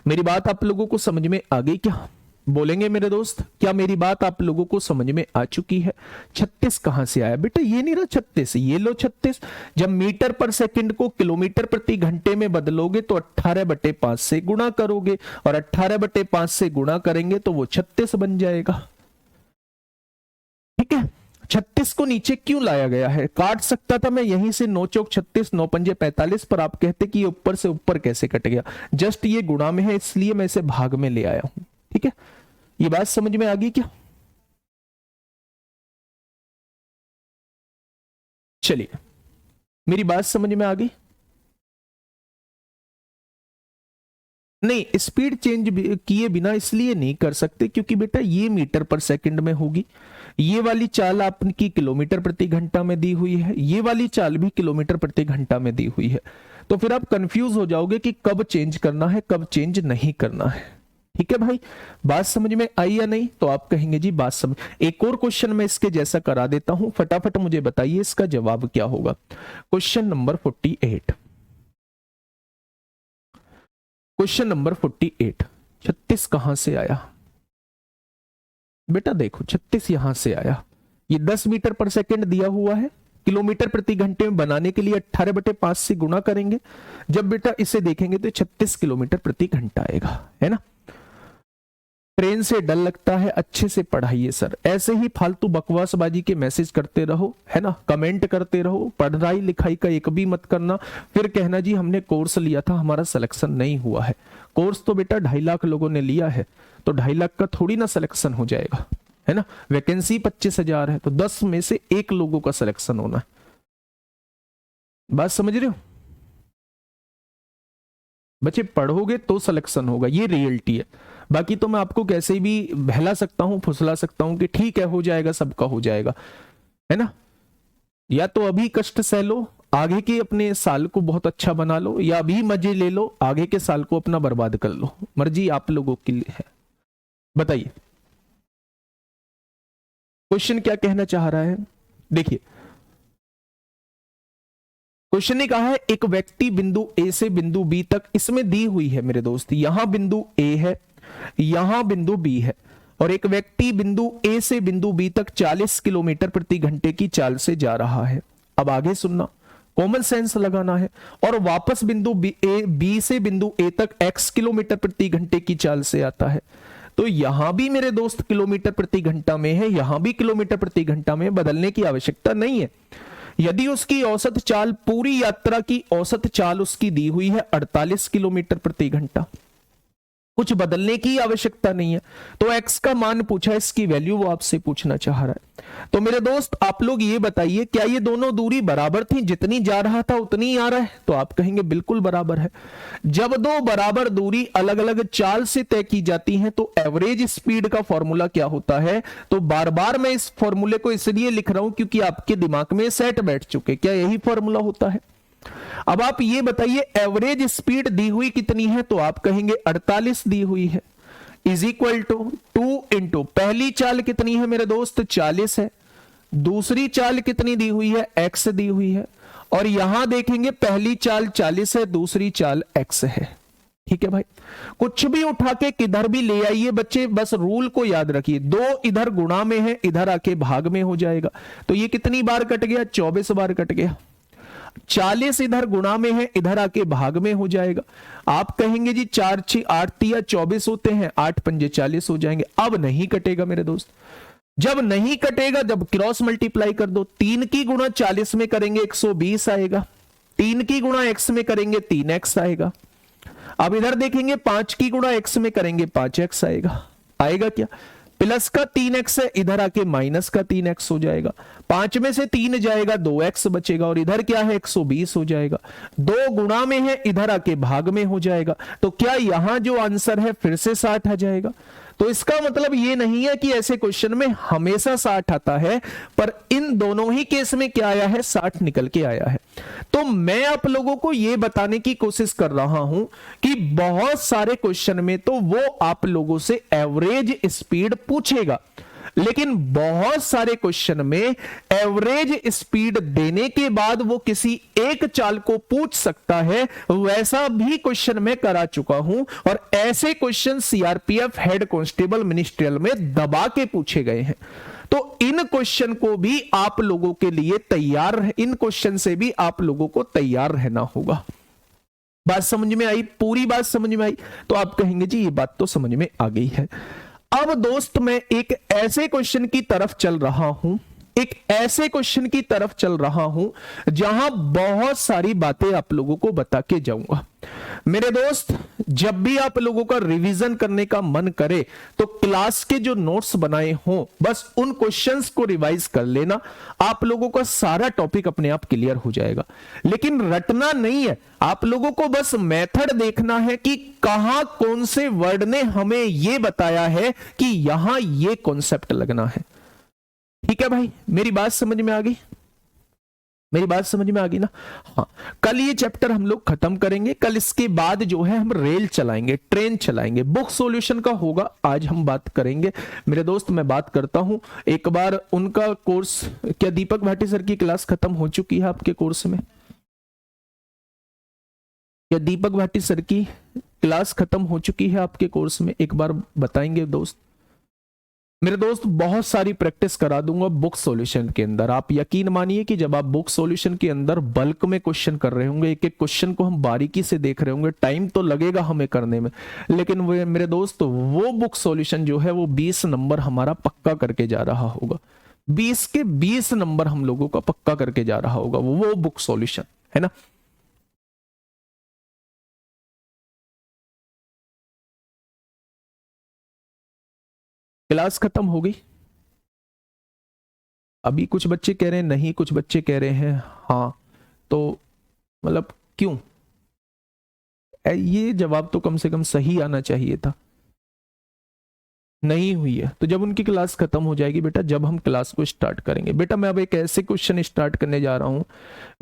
मेरी बात आप लोगों को समझ में आ गई क्या? बोलेंगे मेरे दोस्त, क्या मेरी बात आप लोगों को समझ में आ चुकी है? 36 कहां से आया बेटा? ये नहीं रहा 36, ये लो 36। जब मीटर पर सेकंड को किलोमीटर प्रति घंटे में बदलोगे तो 18/5 से गुणा करोगे, और 18/5 से गुणा करेंगे तो वो 36 बन जाएगा। ठीक है, 36 को नीचे क्यों लाया गया है? काट सकता था मैं यहीं से, 9 चौक 36, 9 पंजे 45, पर आप कहते कि ये ऊपर से ऊपर कैसे कट गया? जस्ट ये गुणा में है इसलिए मैं इसे भाग में ले आया हूं। ठीक है, ये बात समझ में आ गई क्या? चलिए, मेरी बात समझ में आ गई? नहीं, स्पीड चेंज किए बिना इसलिए नहीं कर सकते क्योंकि बेटा ये मीटर पर सेकंड में होगी, ये वाली चाल आपकी किलोमीटर प्रति घंटा में दी हुई है, ये वाली चाल भी किलोमीटर प्रति घंटा में दी हुई है। तो फिर आप कंफ्यूज हो जाओगे कि कब चेंज करना है, कब चेंज नहीं करना है। ठीक है भाई, बात समझ में आई या नहीं? तो आप कहेंगे जी बात समझ। एक और क्वेश्चन मैं इसके जैसा करा देता हूं, फटाफट मुझे बताइए इसका जवाब क्या होगा। क्वेश्चन नंबर 48, क्वेश्चन नंबर 48, 36 कहां से आया बेटा? देखो 36 यहां से आया, ये 10 मीटर पर सेकंड दिया हुआ है, किलोमीटर प्रति घंटे में बनाने के लिए 18/5 से गुणा करेंगे। जब बेटा इसे देखेंगे तो 36 किलोमीटर प्रति घंटा आएगा, है ना? ट्रेन से डर लगता है, अच्छे से पढ़ाइए सर, ऐसे ही फालतू बकवासबाजी के मैसेज करते रहो, है ना, कमेंट करते रहो, पढ़ाई लिखाई का एक भी मत करना, फिर कहना जी हमने कोर्स लिया था हमारा सिलेक्शन नहीं हुआ है। कोर्स तो बेटा 2.5 लाख लोगों ने लिया है, तो 2.5 लाख का थोड़ी ना सिलेक्शन हो जाएगा, है ना? वैकेंसी 25,000 है, तो 10 में से 1 लोगों का सिलेक्शन होना है। बात समझ रहे हो बच्चे? पढ़ोगे तो सिलेक्शन होगा, ये रियलिटी है। बाकी तो मैं आपको कैसे भी बहला सकता हूं, फुसला सकता हूं कि ठीक है हो जाएगा, सबका हो जाएगा, है ना? या तो अभी कष्ट सह लो, आगे के अपने साल को बहुत अच्छा बना लो, या अभी मजे ले लो, आगे के साल को अपना बर्बाद कर लो, मर्जी आप लोगों की है। बताइए क्वेश्चन क्या कहना चाह रहा है? देखिए क्वेश्चन ने कहा है एक व्यक्ति बिंदु ए से बिंदु बी तक, इसमें दी हुई है मेरे दोस्त, यहां बिंदु ए है, यहां बिंदु बी है, और एक व्यक्ति बिंदु ए से बिंदु बी तक 40 किलोमीटर प्रति घंटे की चाल से जा रहा है। अब आगे सुनना, कॉमन सेंस लगाना है। और वापस बिंदु बी से बिंदु ए तक x किलोमीटर प्रति घंटे की चाल से आता है। तो यहां भी मेरे दोस्त किलोमीटर प्रति घंटा में है, यहां भी किलोमीटर प्रति घंटा में, बदलने की आवश्यकता नहीं है। यदि उसकी औसत चाल, पूरी यात्रा की औसत चाल उसकी दी हुई है 48 किलोमीटर प्रति घंटा, कुछ बदलने की आवश्यकता नहीं है। तो x का मान पूछा, इसकी वैल्यू वो आपसे पूछना चाह रहा है। तो मेरे दोस्त आप लोग ये बताइए, क्या ये दोनों दूरी बराबर थी, जितनी जा रहा था उतनी आ रहा है? तो आप कहेंगे बिल्कुल बराबर है। जब दो बराबर दूरी अलग अलग चाल से तय की जाती है तो एवरेज स्पीड का फॉर्मूला क्या होता है? तो बार बार मैं इस फॉर्मूले को इसलिए लिख रहा हूं क्योंकि आपके दिमाग में सेट बैठ चुके, क्या यही फॉर्मूला होता है? अब आप ये बताइए, एवरेज स्पीड दी हुई कितनी है? तो आप कहेंगे 48 दी हुई है, इज इक्वल टू 2 इंटू पहली चाल कितनी है मेरे दोस्त? 40 है। दूसरी चाल कितनी दी हुई है? x दी हुई है। और यहां देखेंगे पहली चाल 40 है, दूसरी चाल x है। ठीक है भाई, कुछ भी उठा के किधर भी ले आइए बच्चे, बस रूल को याद रखिए। 2 इधर गुणा में है, इधर आके भाग में हो जाएगा। तो ये कितनी बार कट गया? 24 बार कट गया। 40 इधर गुणा में है, इधर आके भाग में हो जाएगा। आप कहेंगे जी 4 6 8 3 24 होते हैं, 8 पंजे 40 हो जाएंगे। अब नहीं कटेगा मेरे दोस्त। जब नहीं कटेगा, जब क्रॉस मल्टीप्लाई कर दो, 3 की गुणा 40 में करेंगे 120 आएगा, 3 की गुणा x में करेंगे 3x आएगा। अब इधर देखेंगे 5 की गुणा x में करेंगे 5x आएगा। आएगा क्या? प्लस का 3x है, इधर आके माइनस का 3x हो जाएगा। 5 में से 3 जाएगा, 2x बचेगा। और इधर क्या है? 120 हो जाएगा। 2 गुणा में है, इधर आके भाग में हो जाएगा। तो क्या यहां जो आंसर है फिर से 60 आ जाएगा? तो इसका मतलब ये नहीं है कि ऐसे क्वेश्चन में हमेशा 60 आता है, पर इन दोनों ही केस में क्या आया है? 60 निकल के आया है। तो मैं आप लोगों को यह बताने की कोशिश कर रहा हूं कि बहुत सारे क्वेश्चन में तो वो आप लोगों से एवरेज स्पीड पूछेगा, लेकिन बहुत सारे क्वेश्चन में एवरेज स्पीड देने के बाद वो किसी एक चाल को पूछ सकता है। वैसा भी क्वेश्चन मैं करा चुका हूं, और ऐसे question CRPF head constable ministerial में दबा के पूछे गए हैं। तो इन क्वेश्चन को भी आप लोगों के लिए तैयार, इन क्वेश्चन से भी आप लोगों को तैयार रहना होगा। बात समझ में आई? पूरी बात समझ में आई? तो आप कहेंगे जी ये बात तो समझ में आ गई है। अब दोस्त मैं एक ऐसे क्वेश्चन की तरफ चल रहा हूं, एक ऐसे क्वेश्चन की तरफ चल रहा हूं जहां बहुत सारी बातें आप लोगों को बता के जाऊंगा। मेरे दोस्त, जब भी आप लोगों का रिवीजन करने का मन करे तो क्लास के जो नोट्स बनाए हों, बस उन क्वेश्चंस को रिवाइज कर लेना, आप लोगों का सारा टॉपिक अपने आप क्लियर हो जाएगा। लेकिन रटना नहीं है, आप लोगों को बस मेथड देखना है कि कहां कौन से वर्ड ने हमें यह बताया है कि यहां ये कॉन्सेप्ट लगना है। ठीक है भाई, मेरी बात समझ में आ गई? मेरी बात समझ में आ गई ना? हाँ, कल ये चैप्टर हम लोग खत्म करेंगे। कल इसके बाद जो है हम रेल चलाएंगे, ट्रेन चलाएंगे। बुक सॉल्यूशन का होगा, आज हम बात करेंगे। मेरे दोस्त मैं बात करता हूं एक बार उनका कोर्स, क्या दीपक भाटी सर की क्लास खत्म हो चुकी है आपके कोर्स में? क्या दीपक भाटी सर की क्लास खत्म हो चुकी है आपके कोर्स में? एक बार बताएंगे दोस्त। मेरे दोस्त बहुत सारी प्रैक्टिस करा दूंगा बुक सॉल्यूशन के अंदर। आप यकीन मानिए कि जब आप बुक सॉल्यूशन के अंदर बल्क में क्वेश्चन कर रहे होंगे, एक एक क्वेश्चन को हम बारीकी से देख रहे होंगे, टाइम तो लगेगा हमें करने में, लेकिन वो मेरे दोस्त वो बुक सॉल्यूशन जो है वो 20 नंबर हमारा पक्का करके जा रहा होगा। 20 के 20 नंबर हम लोगों का पक्का करके जा रहा होगा वो बुक सॉल्यूशन, है ना? क्लास खत्म हो गई? अभी कुछ बच्चे कह रहे हैं नहीं, कुछ बच्चे कह रहे हैं हाँ। तो मतलब क्यों? ये जवाब तो कम से कम सही आना चाहिए था। नहीं हुई है तो जब उनकी क्लास खत्म हो जाएगी बेटा, जब हम क्लास को स्टार्ट करेंगे बेटा, मैं अब एक ऐसे क्वेश्चन स्टार्ट करने जा रहा हूं।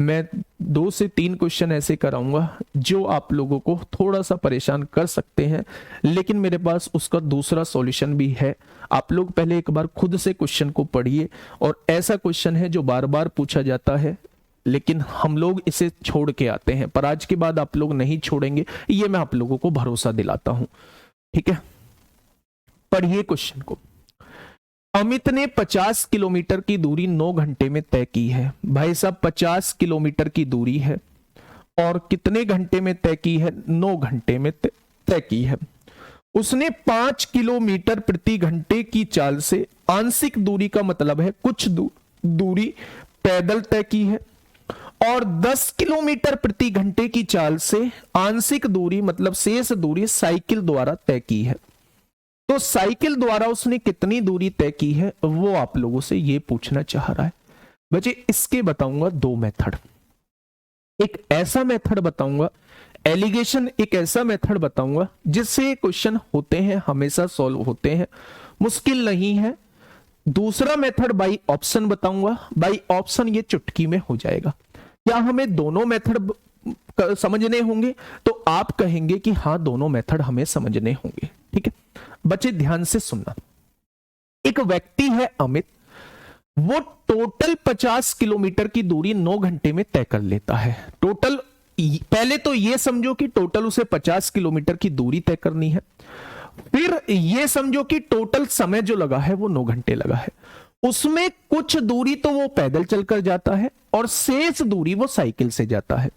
मैं 2 से 3 क्वेश्चन ऐसे कराऊंगा जो आप लोगों को थोड़ा सा परेशान कर सकते हैं, लेकिन मेरे पास उसका दूसरा सॉल्यूशन भी है। आप लोग पहले एक बार खुद से क्वेश्चन को पढ़िए, और ऐसा क्वेश्चन है जो बार बार पूछा जाता है लेकिन हम लोग इसे छोड़ के आते हैं, पर आज के बाद आप लोग नहीं छोड़ेंगे, ये मैं आप लोगों को भरोसा दिलाता हूं। ठीक है, पढ़िए क्वेश्चन को। अमित ने 50 किलोमीटर की दूरी 9 घंटे में तय की है। भाई साहब 50 किलोमीटर की दूरी है और कितने घंटे में तय की है? 9 घंटे में तय की है। उसने 5 किलोमीटर प्रति घंटे की चाल से, आंशिक दूरी का मतलब है कुछ दूरी पैदल तय की है, और 10 किलोमीटर प्रति घंटे की चाल से आंशिक दूरी मतलब शेष दूरी साइकिल द्वारा तय की है। तो साइकिल द्वारा उसने कितनी दूरी तय की है वो आप लोगों से ये पूछना चाह रहा है। बच्चे इसके बताऊंगा 2 मेथड। एक ऐसा मेथड बताऊंगा, एलिगेशन एक ऐसा मेथड बताऊंगा जिससे क्वेश्चन होते हैं, हमेशा सॉल्व होते हैं, मुश्किल नहीं है। दूसरा मेथड बाई ऑप्शन बताऊंगा। बाई ऑप्शन ये चुटकी में हो जाएगा। क्या हमें दोनों मेथड समझने होंगे? तो आप कहेंगे कि हाँ दोनों मेथड हमें समझने होंगे। ठीक है बच्चे ध्यान से सुनना। एक व्यक्ति है अमित, वो टोटल 50 किलोमीटर की दूरी 9 घंटे में तय कर लेता है। टोटल, पहले तो ये समझो कि टोटल उसे 50 किलोमीटर की दूरी तय करनी है, फिर ये समझो कि टोटल समय जो लगा है वो 9 घंटे लगा है। उसमें कुछ दूरी तो वो पैदल चलकर जाता है और शेष दूरी वो साइकिल से जाता है।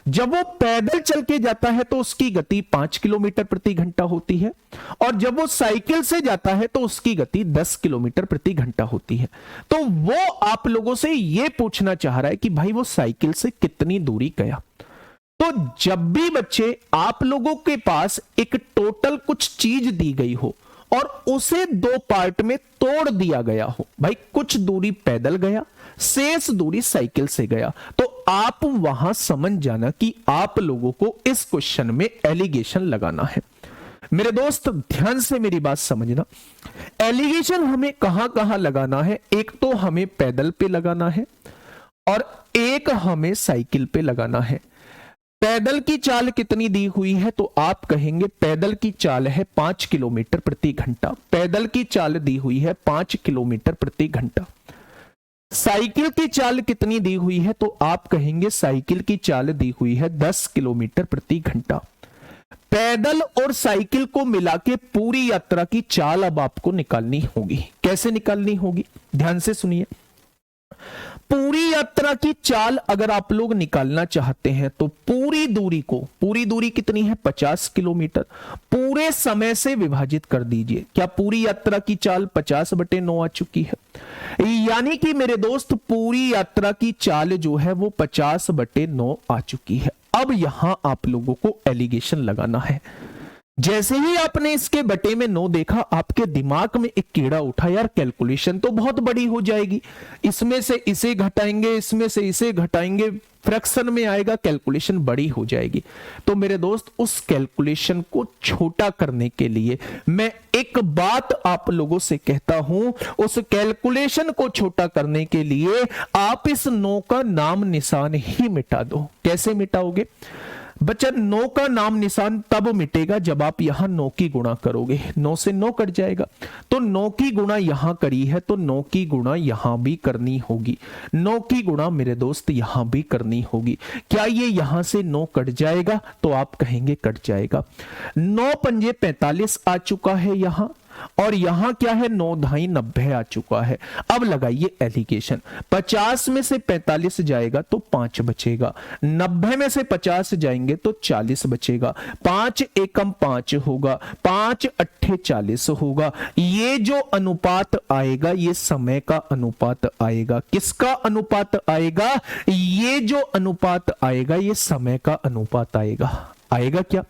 जब वो पैदल चल के जाता है तो उसकी गति 5 किलोमीटर प्रति घंटा होती है, और जब वो साइकिल से जाता है तो उसकी गति 10 किलोमीटर प्रति घंटा होती है। तो वो आप लोगों से ये पूछना चाह रहा है कि भाई वो साइकिल से कितनी दूरी गया। तो जब भी बच्चे आप लोगों के पास एक टोटल कुछ चीज दी गई हो और उसे 2 पार्ट में तोड़ दिया गया हो, भाई कुछ दूरी पैदल गया, शेष दूरी साइकिल से गया, तो आप वहां समझ जाना कि आप लोगों को इस क्वेश्चन में एलिगेशन लगाना है। मेरे दोस्त ध्यान से मेरी बात समझना। एलिगेशन हमें कहां कहां लगाना है? एक तो हमें पैदल पे लगाना है और एक हमें साइकिल पे लगाना है। पैदल की चाल कितनी दी हुई है? तो आप कहेंगे पैदल की चाल है 5 किलोमीटर प्रति घंटा। पैदल की चाल दी हुई है 5 किलोमीटर प्रति घंटा। साइकिल की चाल कितनी दी हुई है? तो आप कहेंगे साइकिल की चाल दी हुई है 10 किलोमीटर प्रति घंटा। पैदल और साइकिल को मिला के पूरी यात्रा की चाल अब आपको निकालनी होगी। कैसे निकालनी होगी? ध्यान से सुनिए। पूरी यात्रा की चाल अगर आप लोग निकालना चाहते हैं तो पूरी दूरी कितनी है? 50 किलोमीटर, पूरे समय से विभाजित कर दीजिए। क्या पूरी यात्रा की चाल 50/9 आ चुकी है? यानी कि मेरे दोस्त पूरी यात्रा की चाल जो है वो 50/9 आ चुकी है। अब यहां आप लोगों को एलिगेशन लगाना है। जैसे ही आपने इसके बटे में 9 देखा, आपके दिमाग में एक कीड़ा उठा, यार कैलकुलेशन तो बहुत बड़ी हो जाएगी, इसमें से इसे घटाएंगे, इसमें से इसे घटाएंगे, फ्रैक्शन में आएगा, कैलकुलेशन बड़ी हो जाएगी। तो मेरे दोस्त उस कैलकुलेशन को छोटा करने के लिए मैं एक बात आप लोगों से कहता हूं, उस कैलकुलेशन को छोटा करने के लिए आप इस 9 का नाम निशान ही मिटा दो। कैसे मिटाओगे बच्चा? 9 का नाम निशान तब मिटेगा जब आप यहां 9 की गुणा करोगे। 9 से 9 कट जाएगा, तो 9 की गुणा यहां करी है तो 9 की गुणा यहां भी करनी होगी। 9 की गुणा मेरे दोस्त यहां भी करनी होगी। क्या ये यहां से 9 कट जाएगा? तो आप कहेंगे कट जाएगा। 9 पंजे 45 आ चुका है यहां, और यहां क्या है? 9 ढाई 90 आ चुका है। अब लगाइए एलिगेशन। 50 में से 45 जाएगा तो 5 बचेगा, 90 में से 50 जाएंगे तो 40 बचेगा, 5 एकम 5 होगा, 5 अट्ठे 40 होगा। ये जो अनुपात आएगा ये समय का अनुपात आएगा। किसका अनुपात आएगा? ये जो अनुपात आएगा ये समय का अनुपात आएगा। आएगा क्या?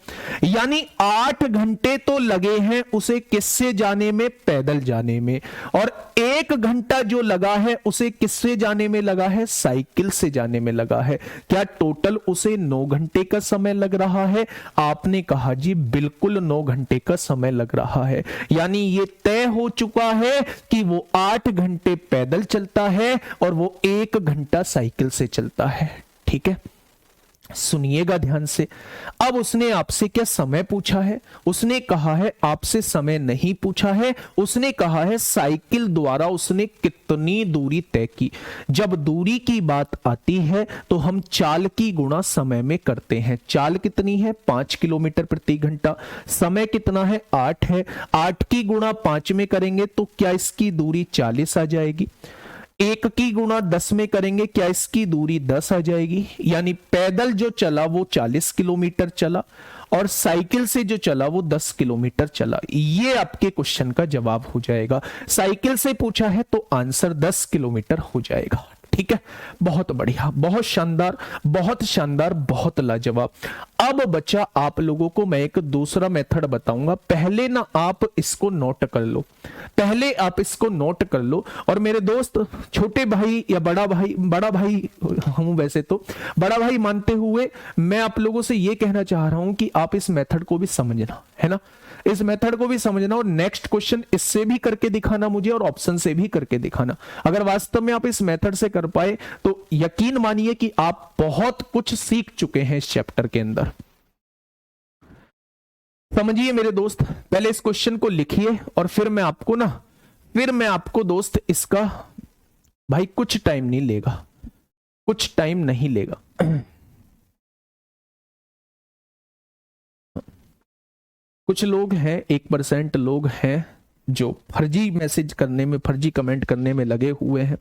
यानी 8 घंटे तो लगे हैं उसे किससे जाने में? पैदल जाने में। और 1 घंटा जो लगा है उसे किससे जाने में लगा है? साइकिल से जाने में लगा है। क्या टोटल उसे 9 घंटे का समय लग रहा है? आपने कहा जी बिल्कुल 9 घंटे का समय लग रहा है। यानी ये तय हो चुका है कि वो 8 घंटे पैदल चलता है और वो 1 घंटा साइकिल से चलता है। ठीक है, सुनिएगा ध्यान से। अब उसने आपसे क्या समय पूछा है? उसने कहा है आपसे समय नहीं पूछा है, उसने कहा है साइकिल द्वारा उसने कितनी दूरी तय की। जब दूरी की बात आती है तो हम चाल की गुणा समय में करते हैं। चाल कितनी है? 5 किलोमीटर प्रति घंटा। समय कितना है? 8 है। 8 की गुणा 5 में करेंगे तो क्या इसकी दूरी 40 आ जाएगी? 1 की गुणा 10 में करेंगे, क्या इसकी दूरी 10 आ जाएगी? यानी पैदल जो चला वो 40 किलोमीटर चला और साइकिल से जो चला वो 10 किलोमीटर चला। ये आपके क्वेश्चन का जवाब हो जाएगा। साइकिल से पूछा है तो आंसर 10 किलोमीटर हो जाएगा। ठीक है, बहुत बढ़िया, बहुत शानदार, बहुत शानदार, बहुत लाजवाब। अब बच्चा आप लोगों को मैं एक दूसरा मेथड बताऊंगा। पहले ना आप इसको नोट कर लो, पहले आप इसको नोट कर लो। और मेरे दोस्त, छोटे भाई या बड़ा भाई हूं वैसे तो, बड़ा भाई मानते हुए मैं आप लोगों से ये कहना चाह रहा हूं कि आप इस मेथड को भी समझना है ना, इस मेथड को भी समझना और नेक्स्ट क्वेश्चन इससे भी करके दिखाना मुझे और ऑप्शन से भी करके दिखाना। अगर वास्तव में आप इस मेथड से कर पाए तो यकीन मानिए कि आप बहुत कुछ सीख चुके हैं इस चैप्टर के अंदर। समझिए मेरे दोस्त, पहले इस क्वेश्चन को लिखिए और फिर मैं आपको दोस्त इसका, भाई कुछ टाइम नहीं लेगा, कुछ टाइम नहीं लेगा। कुछ लोग हैं, 1% लोग हैं जो फर्जी मैसेज करने में, फर्जी कमेंट करने में लगे हुए हैं।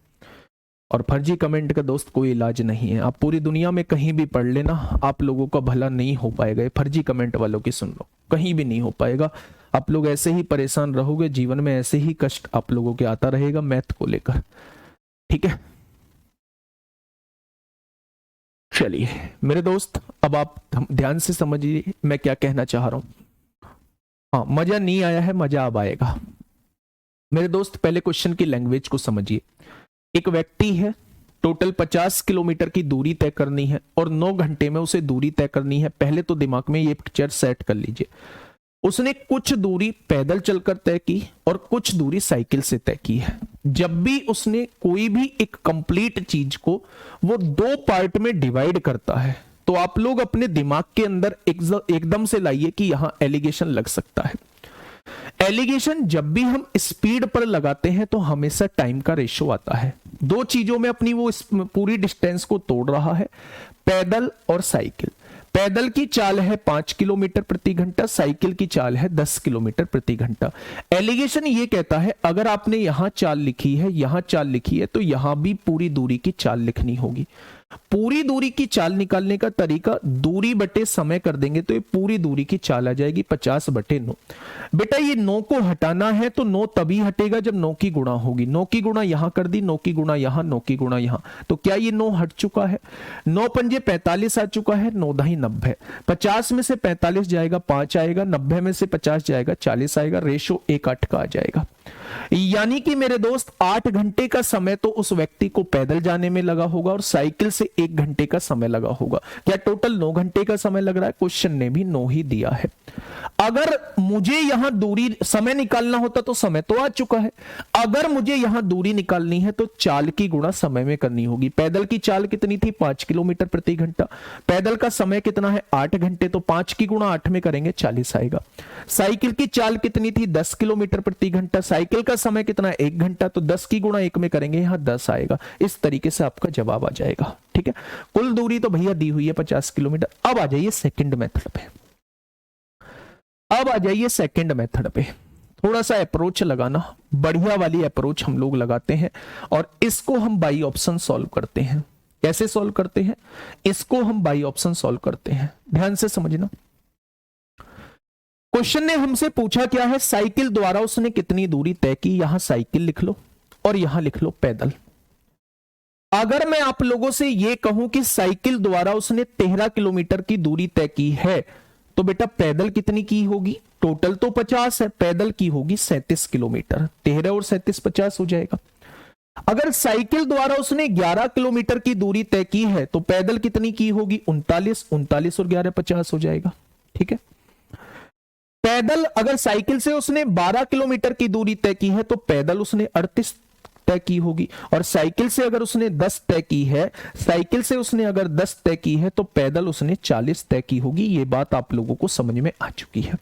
और फर्जी कमेंट का दोस्त कोई इलाज नहीं है। आप पूरी दुनिया में कहीं भी पढ़ लेना, आप लोगों का भला नहीं हो पाएगा। फर्जी कमेंट वालों की सुन लो, कहीं भी नहीं हो पाएगा। आप लोग ऐसे ही परेशान रहोगे, जीवन में ऐसे ही कष्ट आप लोगों के आता रहेगा मैथ को लेकर। ठीक है, चलिए मेरे दोस्त, अब आप ध्यान से समझिए मैं क्या कहना चाह रहा हूं। हाँ, मजा नहीं आया है, मजा अब आएगा। मेरे दोस्त, पहले क्वेश्चन की लैंग्वेज को समझिए। एक व्यक्ति है, टोटल 50 किलोमीटर की दूरी तय करनी है और 9 घंटे में उसे दूरी तय करनी है। पहले तो दिमाग में ये पिक्चर सेट कर लीजिए। उसने कुछ दूरी पैदल चलकर तय की और कुछ दूरी साइकिल से तय की है। जब भी उसने कोई भी एक कंप्लीट चीज को वो 2 पार्ट में डिवाइड करता है तो आप लोग अपने दिमाग के अंदर एकदम से लाइए कि यहां एलिगेशन लग सकता है। एलिगेशन जब भी हम स्पीड पर लगाते हैं तो हमेशा टाइम का रेशो आता है। 2 चीजों में अपनी वो पूरी डिस्टेंस को तोड़ रहा है, पैदल और साइकिल। पैदल की चाल है 5 किलोमीटर प्रति घंटा, साइकिल की चाल है 10 किलोमीटर प्रति घंटा। एलिगेशन ये कहता है अगर आपने यहां चाल लिखी है, यहां चाल लिखी है, तो यहां भी पूरी दूरी की चाल लिखनी होगी। पूरी दूरी की चाल निकालने का तरीका दूरी बटे समय कर देंगे तो ये पूरी दूरी की चाल आ जाएगी 50/9। बेटा ये 9 को हटाना है तो 9 तभी हटेगा जब 9 की गुणा होगी। 9 की गुणा यहां कर दी, 9 की गुणा यहां, 9 की गुणा यहां, तो क्या ये 9 हट चुका है? 9 पंजे 45 आ चुका है, 9 दही 90। 50 में से 45 जाएगा 5 आएगा, 90 में से 50 जाएगा 40 आएगा, रेशो 1:8 का आ जाएगा। यानी कि मेरे दोस्त 8 घंटे का समय तो उस व्यक्ति को पैदल जाने में लगा होगा और साइकिल से 1 घंटे का समय लगा होगा। क्या टोटल 9 घंटे का समय लग रहा है? क्वेश्चन ने भी 9 ही दिया है। अगर मुझे यहां दूरी समय निकालना होता तो समय तो आ चुका है। अगर मुझे यहां दूरी निकालनी है तो चाल की गुणा समय में करनी होगी। पैदल की चाल कितनी थी? 5 किलोमीटर प्रति घंटा। पैदल का समय कितना है? 8 घंटे, तो 5 की गुणा 8 में करेंगे 40 आएगा। साइकिल की चाल कितनी थी? 10 किलोमीटर प्रति घंटा। साइकिल का समय कितना है? 1 घंटा, तो 10 की गुणा 1 में करेंगे, यहां 10 आएगा। इस तरीके से आपका जवाब आ जाएगा। ठीक है, कुल दूरी तो भैया दी हुई है 50 किलोमीटर। अब आ जाइए सेकंड मेथड पे। अब आ जाइए सेकंड मेथड पे। थोड़ा सा अप्रोच लगाना, बढ़िया वाली अप्रोच हम लोग लगाते हैं और इसको हम बाई ऑप्शन सॉल्व करते हैं। कैसे सॉल्व करते हैं? इसको हम बाई ऑप्शन सॉल्व करते हैं। ध्यान से समझना। क्वेश्चन ने हमसे पूछा क्या है? साइकिल द्वारा उसने कितनी दूरी तय की। यहां साइकिल लिख लो और यहां लिख लो पैदल। अगर मैं आप लोगों से यह कहूं कि साइकिल द्वारा उसने 13 किलोमीटर की दूरी तय की है तो बेटा पैदल कितनी की होगी? टोटल तो 50 है, पैदल की होगी 37 किलोमीटर। 13 और 37 50 हो जाएगा। अगर साइकिल द्वारा उसने 11 किलोमीटर की दूरी तय की है तो पैदल कितनी की होगी? 39। 39 और 11 50 हो जाएगा। ठीक है, पैदल अगर साइकिल से उसने 12 किलोमीटर की दूरी तय की है तो पैदल उसने 38 तय की होगी, और साइकिल से अगर उसने 10 तय की है, साइकिल से उसने अगर 10 तय की है तो पैदल उसने 40 तय की होगी। ये बात आप लोगों को समझ में आ चुकी है।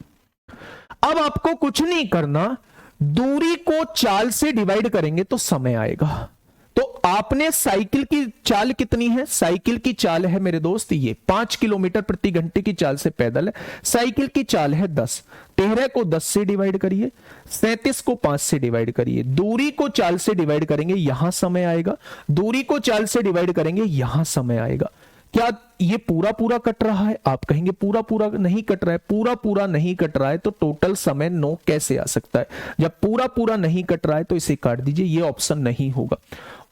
अब आपको कुछ नहीं करना, दूरी को चाल से डिवाइड करेंगे तो समय आएगा। तो आपने साइकिल की चाल कितनी है, साइकिल की चाल है मेरे दोस्त ये 5 किलोमीटर प्रति घंटे की चाल से पैदल है, साइकिल की चाल है 10। 13 को 10 से डिवाइड करिए, 37 को 5 से डिवाइड करिए, दूरी को चाल से डिवाइड करेंगे यहां समय आएगा, दूरी को चाल से डिवाइड करेंगे यहां समय आएगा। क्या ये पूरा पूरा कट रहा है? आप कहेंगे पूरा पूरा नहीं कट रहा है। पूरा पूरा नहीं कट रहा है तो टोटल समय 9 कैसे आ सकता है? जब पूरा पूरा नहीं कट रहा है तो इसे काट दीजिए, ये ऑप्शन नहीं होगा।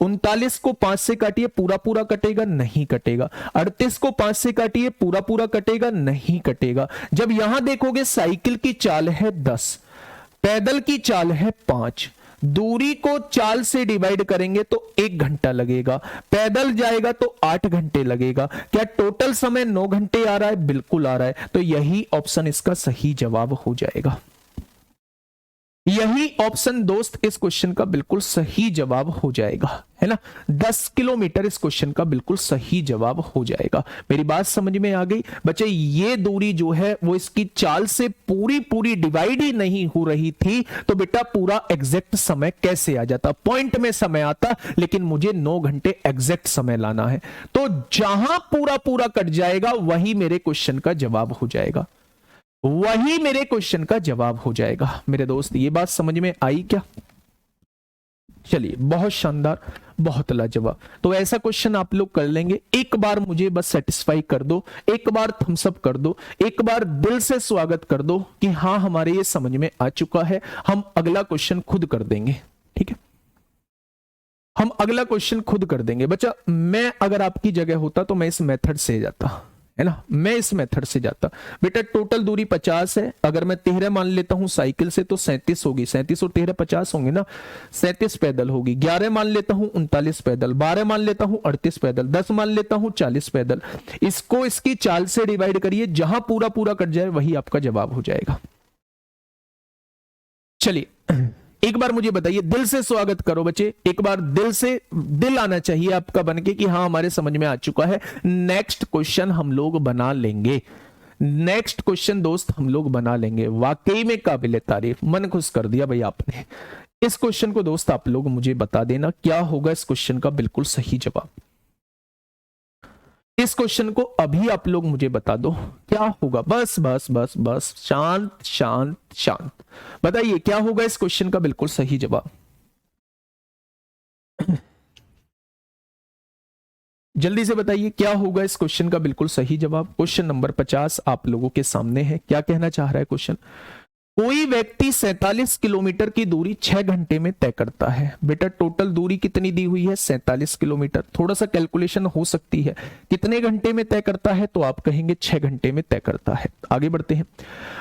39 को 5 से काटिए, पूरा पूरा कटेगा? नहीं कटेगा। 38 को 5 से काटिए, पूरा पूरा कटेगा? नहीं कटेगा। जब यहां देखोगे साइकिल की चाल है 10, पैदल की चाल है 5, दूरी को चाल से डिवाइड करेंगे तो 1 घंटा लगेगा, पैदल जाएगा तो 8 घंटे लगेगा। क्या टोटल समय 9 घंटे आ रहा है? बिल्कुल आ रहा है। तो यही ऑप्शन इसका सही जवाब हो जाएगा। यही ऑप्शन दोस्त इस क्वेश्चन का बिल्कुल सही जवाब हो जाएगा, है ना। 10 किलोमीटर इस क्वेश्चन का बिल्कुल सही जवाब हो जाएगा। मेरी बात समझ में आ गई बच्चे? ये दूरी जो है वो इसकी चाल से पूरी पूरी डिवाइड ही नहीं हो रही थी, तो बेटा पूरा एग्जैक्ट समय कैसे आ जाता? पॉइंट में समय आता, लेकिन मुझे 9 घंटे एग्जैक्ट समय लाना है। तो जहां पूरा पूरा कट जाएगा वही मेरे क्वेश्चन का जवाब हो जाएगा, वही मेरे क्वेश्चन का जवाब हो जाएगा। मेरे दोस्त ये बात समझ में आई क्या? चलिए, बहुत शानदार, बहुत लाजवाब। तो ऐसा क्वेश्चन आप लोग कर लेंगे। एक बार मुझे बस सेटिस्फाई कर दो, एक बार थम्स अप कर दो, एक बार दिल से स्वागत कर दो कि हाँ हमारे ये समझ में आ चुका है। हम अगला क्वेश्चन खुद कर देंगे, ठीक है? हम अगला क्वेश्चन खुद कर देंगे। बच्चा मैं अगर आपकी जगह होता तो मैं इस मेथड से जाता, है ना, मैं इस मेथड से जाता। बेटा टोटल दूरी 50 है, अगर मैं 13 मान लेता हूं साइकिल से तो 37 होगी, 37 और 13 50 होंगे ना, 37 पैदल होगी। 11 मान लेता हूं 39 पैदल, 12 मान लेता हूं 38 पैदल, 10 मान लेता हूं 40 पैदल। इसको इसकी चाल से डिवाइड करिए, जहां पूरा पूरा कट जाए वही आपका जवाब हो जाएगा। चलिए एक बार मुझे बताइए, दिल से स्वागत करो बच्चे, एक बार दिल से, दिल आना चाहिए आपका बनके कि हाँ हमारे समझ में आ चुका है। नेक्स्ट क्वेश्चन हम लोग बना लेंगे, नेक्स्ट क्वेश्चन दोस्त हम लोग बना लेंगे। वाकई में काबिले तारीफ, मन खुश कर दिया भाई आपने। इस क्वेश्चन को दोस्त आप लोग मुझे बता देना क्या होगा इस क्वेश्चन का बिल्कुल सही जवाब। इस क्वेश्चन को अभी आप लोग मुझे बता दो क्या होगा। बस बस बस बस, शांत शांत शांत, बताइए क्या होगा इस क्वेश्चन का बिल्कुल सही जवाब। जल्दी से बताइए क्या होगा इस क्वेश्चन का बिल्कुल सही जवाब। क्वेश्चन नंबर 50 आप लोगों के सामने है। क्या कहना चाह रहा है क्वेश्चन? कोई व्यक्ति 47 किलोमीटर की दूरी 6 घंटे में तय करता है। बेटा टोटल दूरी कितनी दी हुई है? 47 किलोमीटर। थोड़ा सा कैलकुलेशन हो सकती है, कितने घंटे में तय करता है? तो आप कहेंगे 6 घंटे में तय करता है। आगे बढ़ते हैं।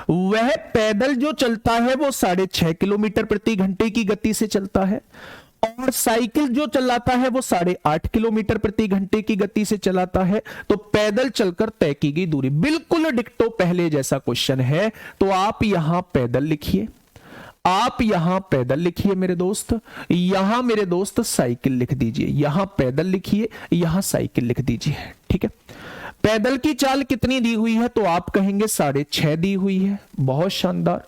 वह पैदल जो चलता है वो 6.5 किलोमीटर प्रति घंटे की गति से चलता है, और साइकिल जो चलाता है वो 8.5 किलोमीटर प्रति घंटे की गति से चलाता है। तो पैदल चलकर तय की गई दूरी बिल्कुल डिक्टो पहले जैसा क्वेश्चन है। तो आप यहां पैदल लिखिए, आप यहां पैदल लिखिए मेरे दोस्त, यहां मेरे दोस्त साइकिल लिख दीजिए। यहां पैदल लिखिए, यहां साइकिल लिख दीजिए, ठीक है। पैदल की चाल कितनी दी हुई है? तो आप कहेंगे 6.5 दी हुई है, बहुत शानदार।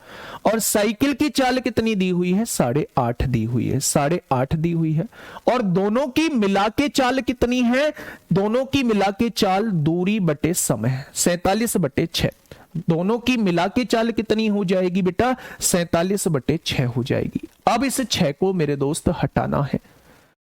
और साइकिल की चाल कितनी दी हुई है? 8.5 दी हुई है, 8.5 दी हुई है। और दोनों की मिला के चाल कितनी है? दोनों की मिला के चाल दूरी बटे समय 47/6। दोनों की मिला के चाल कितनी हो जाएगी बेटा? 47/6 हो जाएगी। अब इस 6 को मेरे दोस्त हटाना है।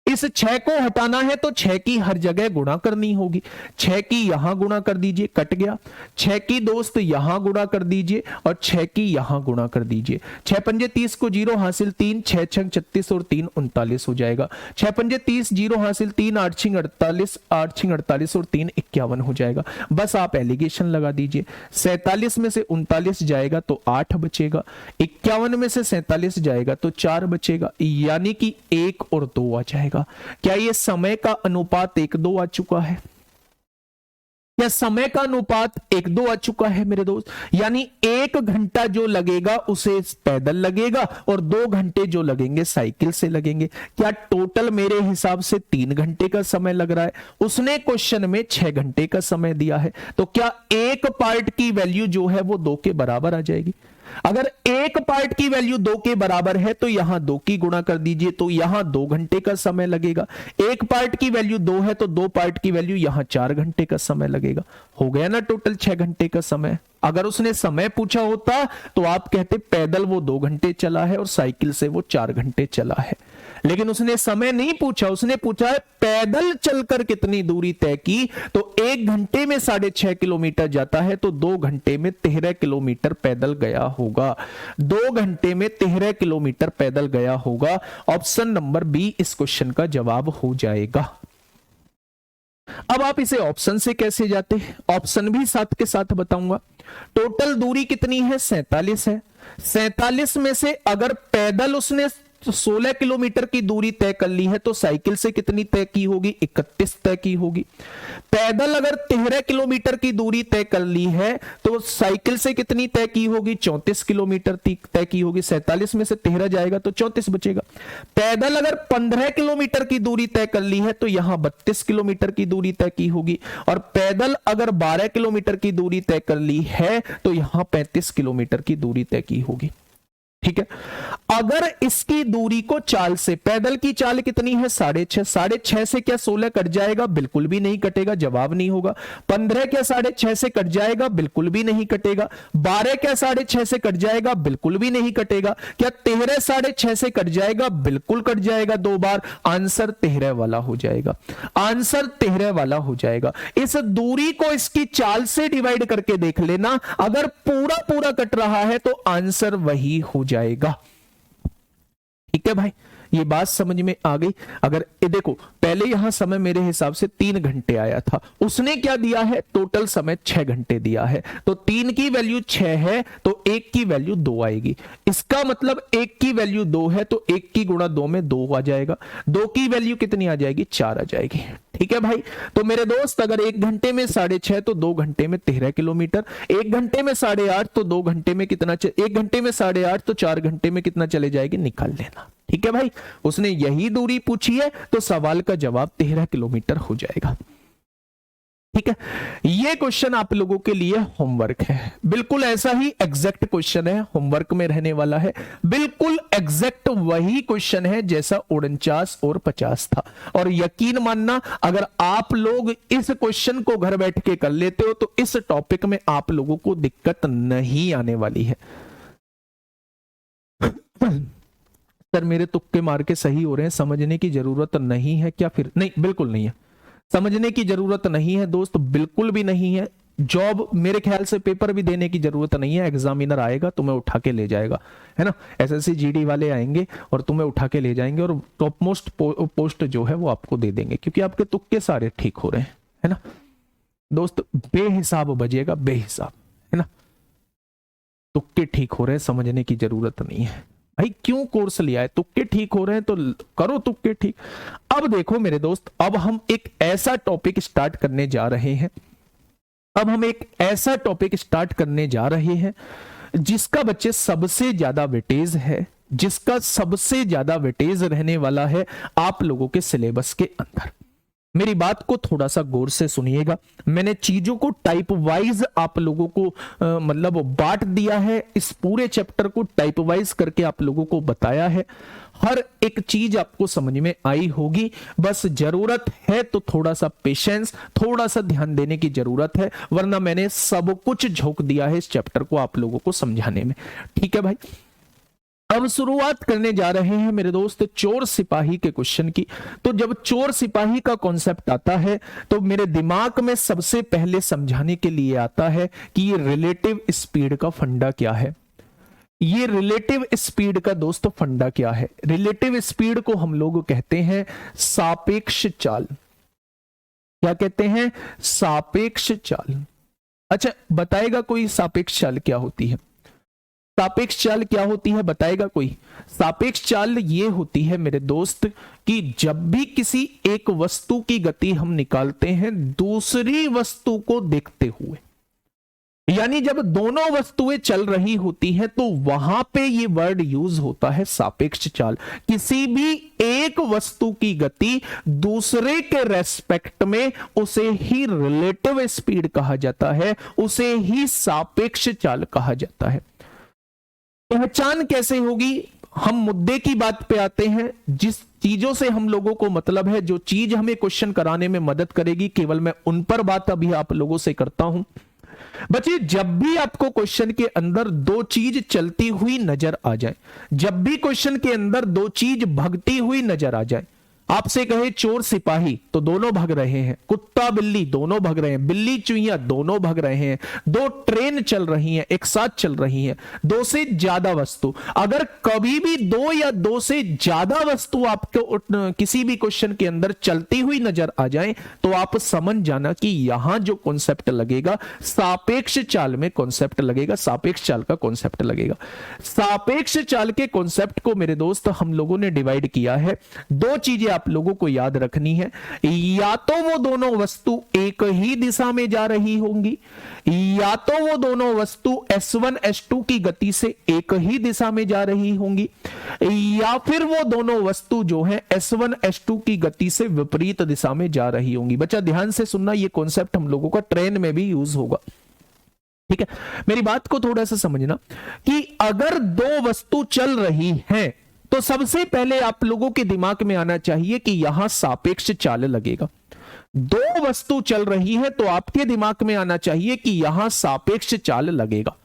इस 6 को हटाना है तो 6 की हर जगह गुणा करनी होगी। 6 की यहां गुणा कर दीजिए, कट गया। 6 की दोस्त यहां गुणा कर दीजिए और 6 की यहां गुणा कर दीजिए। 6 पंजे 30 को 0 हासिल 3, 6 छंग 36 और 3 39 हो जाएगा। 6 पंजे 30, 0 हासिल 3, 8 छिंग 48, 8 छिंग 48 और 3 51 हो जाएगा। बस आप एलिगेशन लगा दीजिए। 47 में से 39 जाएगा तो 8 बचेगा, 51 में से 47 जाएगा तो 4 बचेगा, यानी कि 1 और 2 आ जाएगा। क्या ये समय का अनुपात 1:2 आ चुका है? क्या समय का अनुपात 1:2 आ चुका है मेरे दोस्त? यानी 1 घंटा जो लगेगा उसे पैदल लगेगा और 2 घंटे जो लगेंगे साइकिल से लगेंगे। क्या टोटल मेरे हिसाब से 3 घंटे का समय लग रहा है? उसने क्वेश्चन में 6 घंटे का समय दिया है, तो क्या एक पार्ट की वैल्यू जो है वो 2 के बराबर आ जाएगी? अगर एक पार्ट की वैल्यू 2 के बराबर है तो यहां 2 की गुणा कर दीजिए, तो यहां 2 घंटे का समय लगेगा। एक पार्ट की वैल्यू 2 है तो 2 पार्ट की वैल्यू यहां 4 घंटे का समय लगेगा। हो गया ना टोटल 6 घंटे का समय। अगर उसने समय पूछा होता तो आप कहते पैदल वो 2 घंटे चला है और साइकिल से वो 4 घंटे चला है, लेकिन उसने समय नहीं पूछा, उसने पूछा है पैदल चलकर कितनी दूरी तय की। तो 1 घंटे में 6.5 किलोमीटर जाता है तो 2 घंटे में 13 किलोमीटर पैदल गया होगा। 2 घंटे में 13 किलोमीटर पैदल गया होगा। ऑप्शन नंबर बी इस क्वेश्चन का जवाब हो जाएगा। अब आप इसे ऑप्शन से कैसे जाते हैं, ऑप्शन भी साथ के साथ बताऊंगा। टोटल दूरी कितनी है? 47 है। 47 में से अगर पैदल उसने 16 किलोमीटर की दूरी तय कर ली है तो साइकिल से कितनी तय की होगी? 31 तय की होगी। पैदल अगर 13 किलोमीटर की दूरी तय कर ली है तो साइकिल से कितनी तय की होगी? 34 किलोमीटर तय की होगी। 47 में से 13 जाएगा तो 34 बचेगा। पैदल अगर 15 किलोमीटर की दूरी तय कर ली है तो यहां 32 किलोमीटर की दूरी तय की होगी, और पैदल अगर 12 किलोमीटर की दूरी तय कर ली है तो यहां 35 किलोमीटर की दूरी तय की होगी। ठीक है। अगर इसकी दूरी को चाल से, पैदल की चाल कितनी है? 6.5। 6.5 से क्या 16 कट जाएगा? बिल्कुल भी नहीं कटेगा, जवाब नहीं होगा। 15 क्या 6.5 से कट जाएगा? बिल्कुल भी नहीं कटेगा। 12 क्या 6.5 से कट जाएगा? बिल्कुल भी नहीं कटेगा। क्या 13 6.5 से कट जाएगा? बिल्कुल कट जाएगा 2 बार। आंसर 13 वाला हो जाएगा। आंसर 13 वाला हो जाएगा। इस दूरी को इसकी चाल से डिवाइड करके देख लेना, अगर पूरा पूरा कट रहा है तो आंसर वही हो जाएगा। ठीक है भाई, ये बात समझ में आ गई। अगर ये देखो, पहले यहां समय मेरे हिसाब से 3 घंटे आया था, उसने क्या दिया है? टोटल समय 6 घंटे दिया है, तो 3 की वैल्यू 6 है तो 1 की वैल्यू 2 आएगी। इसका मतलब 1 की वैल्यू 2 है तो 1 की गुणा 2 में 2 आ जाएगा। 2 की वैल्यू कितनी आ जाएगी? 4 आ जाएगी। ठीक है भाई, तो मेरे दोस्त अगर 1 घंटे में 6.5 तो 2 घंटे में 13 किलोमीटर, 1 घंटे में 8.5 तो 2 घंटे में कितना 1 घंटे में 8.5 तो 4 घंटे में कितना चले जाएगी? निकाल लेना। ठीक है भाई, उसने यही दूरी पूछी है तो सवाल का जवाब 13 किलोमीटर हो जाएगा। ठीक है, ये क्वेश्चन आप लोगों के लिए होमवर्क है। बिल्कुल ऐसा ही एग्जैक्ट क्वेश्चन है, होमवर्क में रहने वाला है। बिल्कुल एग्जैक्ट वही क्वेश्चन है जैसा 49 और 50 था। और यकीन मानना, अगर आप लोग इस क्वेश्चन को घर बैठ के कर लेते हो तो इस टॉपिक में आप लोगों को दिक्कत नहीं आने वाली है। सर मेरे तुक्के मार के सही हो रहे हैं, समझने की जरूरत नहीं है क्या? फिर नहीं, बिल्कुल नहीं है, समझने की जरूरत नहीं है दोस्त, बिल्कुल भी नहीं है। जॉब मेरे ख्याल से पेपर भी देने की जरूरत नहीं है। एग्जामिनर आएगा तुम्हें उठा के ले जाएगा, है ना। एसएससी जीडी वाले आएंगे और तुम्हें उठा के ले जाएंगे और टॉप मोस्ट पोस्ट जो है वो आपको दे देंगे, क्योंकि आपके तुक्के सारे ठीक हो रहे हैं, है ना दोस्त। बेहिसाब बजेगा, बेहिसाब, है ना। तुक्के ठीक हो रहे हैं, समझने की जरूरत नहीं है भाई। क्यों कोर्स लिया है? तुक्के ठीक हो रहे हैं तो करो तुक्के ठीक। अब देखो मेरे दोस्त, अब हम एक ऐसा टॉपिक स्टार्ट करने जा रहे हैं, जिसका बच्चे सबसे ज्यादा वेटेज है, जिसका सबसे ज्यादा वेटेज रहने वाला है आप लोगों के सिलेबस के अंदर। मेरी बात को थोड़ा सा गौर से सुनिएगा। मैंने चीजों को टाइप वाइज आप लोगों को मतलब बांट दिया है। इस पूरे चैप्टर को टाइप वाइज करके आप लोगों को बताया है। हर एक चीज आपको समझ में आई होगी, बस जरूरत है तो थोड़ा सा पेशेंस, थोड़ा सा ध्यान देने की जरूरत है, वरना मैंने सब कुछ झोंक दिया है इस चैप्टर को आप लोगों को समझाने में। ठीक है भाई, अब शुरुआत करने जा रहे हैं मेरे दोस्त चोर सिपाही के क्वेश्चन की। तो जब चोर सिपाही का कॉन्सेप्ट आता है तो मेरे दिमाग में सबसे पहले समझाने के लिए आता है कि ये रिलेटिव स्पीड का फंडा क्या है। ये रिलेटिव स्पीड का दोस्त फंडा क्या है? रिलेटिव स्पीड को हम लोग कहते हैं सापेक्ष चाल। क्या कहते हैं? सापेक्ष चाल। अच्छा बताएगा कोई सापेक्ष चाल क्या होती है? सापेक्ष चाल क्या होती है बताएगा कोई? सापेक्ष चाल ये होती है मेरे दोस्त कि जब भी किसी एक वस्तु की गति हम निकालते हैं दूसरी वस्तु को देखते हुए, यानी जब दोनों वस्तुएं चल रही होती हैं तो वहां पे ये वर्ड यूज होता है सापेक्ष चाल। किसी भी एक वस्तु की गति दूसरे के रेस्पेक्ट में उसे ही रिलेटिव स्पीड कहा जाता है, उसे ही सापेक्ष चाल कहा जाता है। पहचान कैसे होगी? हम मुद्दे की बात पे आते हैं। जिस चीजों से हम लोगों को मतलब है, जो चीज हमें क्वेश्चन कराने में मदद करेगी, केवल मैं उन पर बात अभी आप लोगों से करता हूं। बच्चे, जब भी आपको क्वेश्चन के अंदर दो चीज चलती हुई नजर आ जाए, जब भी क्वेश्चन के अंदर दो चीज भगती हुई नजर आ जाए, आपसे कहे चोर सिपाही तो दोनों भग रहे हैं, कुत्ता बिल्ली दोनों भग रहे हैं, बिल्ली चुईया दोनों भग रहे हैं, दो ट्रेन चल रही हैं, एक साथ चल रही हैं, दो से ज्यादा वस्तु, अगर कभी भी दो या दो से ज्यादा वस्तु आपको किसी भी क्वेश्चन के अंदर चलती हुई नजर आ जाए तो आप समझ जाना कि यहां जो कॉन्सेप्ट लगेगा सापेक्ष चाल में कॉन्सेप्ट लगेगा, सापेक्ष चाल का कॉन्सेप्ट लगेगा। सापेक्ष चाल के कॉन्सेप्ट को मेरे दोस्त हम लोगों ने डिवाइड किया है। दो चीजें आप लोगों को याद रखनी है, या तो वो दोनों वस्तु एक ही दिशा में जा रही होंगी, या तो वो दोनों वस्तु S1 S2 की गति से एक ही दिशा में जा रही होंगी, या फिर वो दोनों वस्तु जो है S1 S2 की गति से विपरीत दिशा में जा रही होंगी। बच्चा ध्यान से सुनना, ये कॉन्सेप्ट हम लोगों का ट्रेन में भी यूज होगा, ठीक है? मेरी बात को थोड़ा सा समझना कि अगर दो वस्तु चल रही हैं तो सबसे पहले आप लोगों के दिमाग में आना चाहिए कि यहां सापेक्ष चाल लगेगा। दो वस्तु चल रही है तो आपके दिमाग में आना चाहिए कि यहां सापेक्ष चाल लगेगा।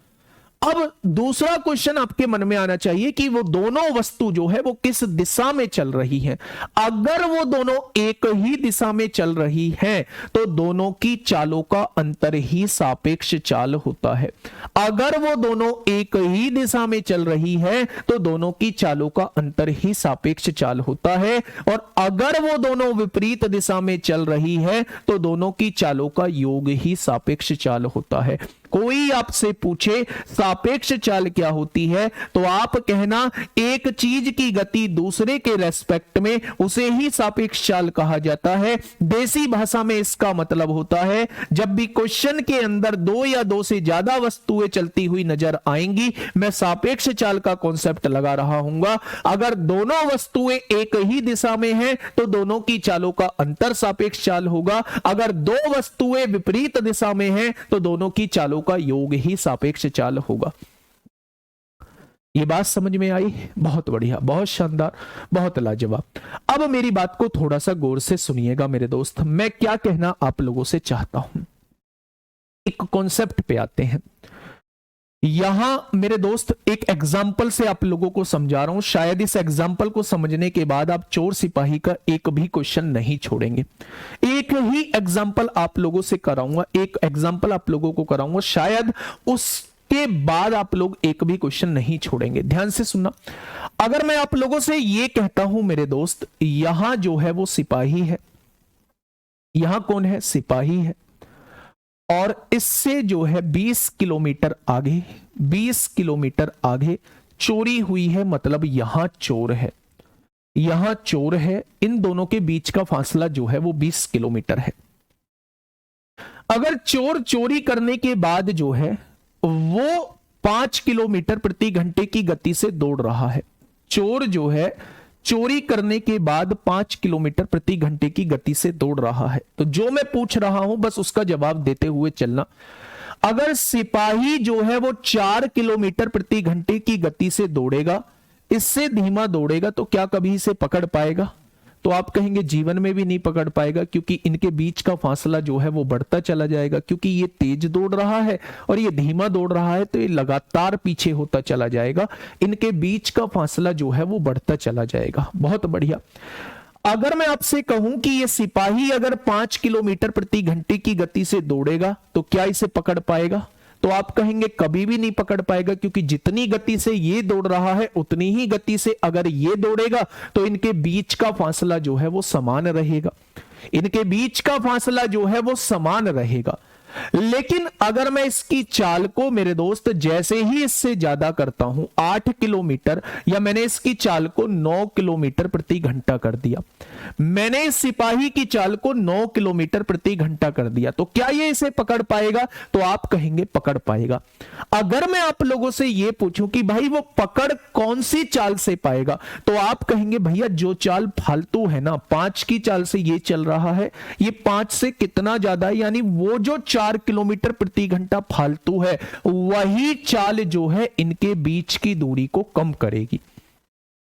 अब दूसरा क्वेश्चन आपके मन में आना चाहिए कि वो दोनों वस्तु जो है वो किस दिशा में चल रही हैं। अगर वो दोनों एक ही दिशा में चल रही हैं तो दोनों की चालों का अंतर ही सापेक्ष चाल होता है। अगर वो दोनों एक ही दिशा में चल रही है तो दोनों की चालों का अंतर ही सापेक्ष चाल होता है, और अगर वो दोनों विपरीत दिशा में चल रही है तो दोनों की चालों का योग ही सापेक्ष चाल होता है। कोई आपसे पूछे सापेक्ष चाल क्या होती है तो आप कहना एक चीज की गति दूसरे के रेस्पेक्ट में, उसे ही सापेक्ष चाल कहा जाता है। देसी भाषा में इसका मतलब होता है जब भी क्वेश्चन के अंदर दो या दो से ज्यादा वस्तुएं चलती हुई नजर आएंगी, मैं सापेक्ष चाल का कॉन्सेप्ट लगा रहा हूंगा। अगर दोनों वस्तुएं एक ही दिशा में हैं तो दोनों की चालों का अंतर सापेक्ष चाल होगा। अगर दो वस्तुएं विपरीत दिशा में हैं तो दोनों की चालों का योग ही सापेक्ष चाल होगा। ये बात समझ में आई? बहुत बढ़िया, बहुत शानदार, बहुत लाजवाब। अब मेरी बात को थोड़ा सा गौर से सुनिएगा मेरे दोस्त, मैं क्या कहना आप लोगों से चाहता हूं। एक कॉन्सेप्ट पे आते हैं। यहां मेरे दोस्त एक एग्जाम्पल से आप लोगों को समझा रहा हूं, शायद इस एग्जाम्पल को समझने के बाद आप चोर सिपाही का एक भी क्वेश्चन नहीं छोड़ेंगे। एक ही एग्जाम्पल आप लोगों से कराऊंगा, एक एग्जाम्पल आप लोगों को कराऊंगा, शायद उसके बाद आप लोग एक भी क्वेश्चन नहीं छोड़ेंगे। ध्यान से सुनना। अगर मैं आप लोगों से यह कहता हूं मेरे दोस्त, यहां जो है वो सिपाही है, यहां कौन है? सिपाही है, और इससे जो है 20 किलोमीटर आगे, 20 किलोमीटर आगे चोरी हुई है, मतलब यहां चोर है, यहां चोर है। इन दोनों के बीच का फासला जो है वो 20 किलोमीटर है। अगर चोर चोरी करने के बाद जो है वो 5 किलोमीटर प्रति घंटे की गति से दौड़ रहा है, चोर जो है चोरी करने के बाद 5 किलोमीटर प्रति घंटे की गति से दौड़ रहा है, तो जो मैं पूछ रहा हूं बस उसका जवाब देते हुए चलना। अगर सिपाही जो है वो 4 किलोमीटर प्रति घंटे की गति से दौड़ेगा, इससे धीमा दौड़ेगा, तो क्या कभी इसे पकड़ पाएगा? तो आप कहेंगे जीवन में भी नहीं पकड़ पाएगा, क्योंकि इनके बीच का फासला जो है वो बढ़ता चला जाएगा, क्योंकि ये तेज दौड़ रहा है और ये धीमा दौड़ रहा है, तो ये लगातार पीछे होता चला जाएगा, इनके बीच का फासला जो है वो बढ़ता चला जाएगा। बहुत बढ़िया। अगर मैं आपसे कहूं कि ये सिपाही अगर 5 किलोमीटर प्रति घंटे की गति से दौड़ेगा तो क्या इसे पकड़ पाएगा? तो आप कहेंगे कभी भी नहीं पकड़ पाएगा, क्योंकि जितनी गति से ये दौड़ रहा है उतनी ही गति से अगर ये दौड़ेगा तो इनके बीच का फासला जो है वो समान रहेगा, इनके बीच का फासला जो है वो समान रहेगा। लेकिन अगर मैं इसकी चाल को मेरे दोस्त जैसे ही इससे ज्यादा करता हूं 8 किलोमीटर, या मैंने इसकी चाल को 9 किलोमीटर प्रति घंटा कर दिया, मैंने इस सिपाही की चाल को 9 किलोमीटर प्रति घंटा कर दिया, तो क्या ये इसे पकड़ पाएगा? तो आप कहेंगे पकड़ पाएगा। अगर मैं आप लोगों से यह पूछूं कि भाई वो पकड़ कौन सी चाल से पाएगा, तो आप कहेंगे भैया जो चाल फालतू है ना, 5 की चाल से ये चल रहा है, ये 5 से कितना ज्यादा है, यानी वो जो 4 किलोमीटर प्रति घंटा फालतू है, वही चाल जो है इनके बीच की दूरी को कम करेगी।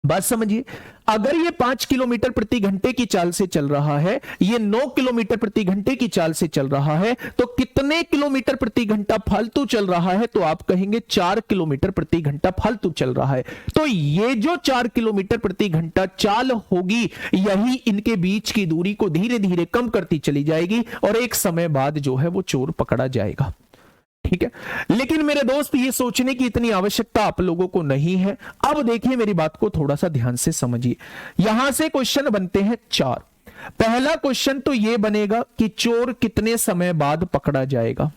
बात समझिए, अगर ये 5 किलोमीटर प्रति घंटे की चाल से चल रहा है, ये 9 किलोमीटर प्रति घंटे की चाल से चल रहा है, तो कितने किलोमीटर प्रति घंटा फालतू चल रहा है? तो आप कहेंगे 4 किलोमीटर प्रति घंटा फालतू चल रहा है। तो ये जो 4 किलोमीटर प्रति घंटा चाल होगी, यही इनके बीच की दूरी को धीरे धीरे कम करती चली जाएगी और एक समय बाद जो है वो चोर पकड़ा जाएगा। ठीक है, लेकिन मेरे दोस्त ये सोचने की इतनी आवश्यकता आप लोगों को नहीं है। अब देखिए मेरी बात को थोड़ा सा ध्यान से समझिए। यहां से क्वेश्चन बनते हैं 4। पहला क्वेश्चन तो ये बनेगा कि चोर कितने समय बाद पकड़ा जाएगा।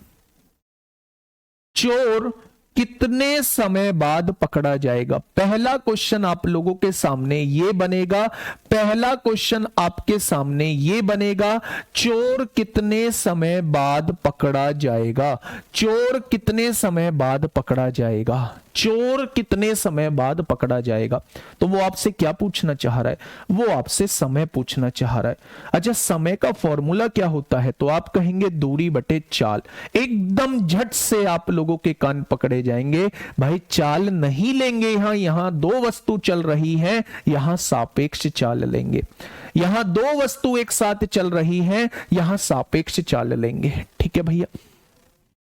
चोर कितने समय बाद पकड़ा जाएगा, पहला क्वेश्चन आप लोगों के सामने ये बनेगा। पहला क्वेश्चन आपके सामने ये बनेगा, चोर कितने समय बाद पकड़ा जाएगा। चोर कितने समय बाद पकड़ा जाएगा, चोर कितने समय बाद पकड़ा जाएगा। तो वो आपसे क्या पूछना चाह रहा है? वो आपसे समय पूछना चाह रहा है। अच्छा, समय का फॉर्मूला क्या होता है? तो आप कहेंगे दूरी बटे चाल। एकदम झट से आप लोगों के कान पकड़े जाएंगे। भाई चाल नहीं लेंगे, यहां 2 वस्तु चल रही है, यहां सापेक्ष चाल लेंगे। यहां 2 वस्तु एक साथ चल रही है, यहां सापेक्ष चाल लेंगे। ठीक है भैया,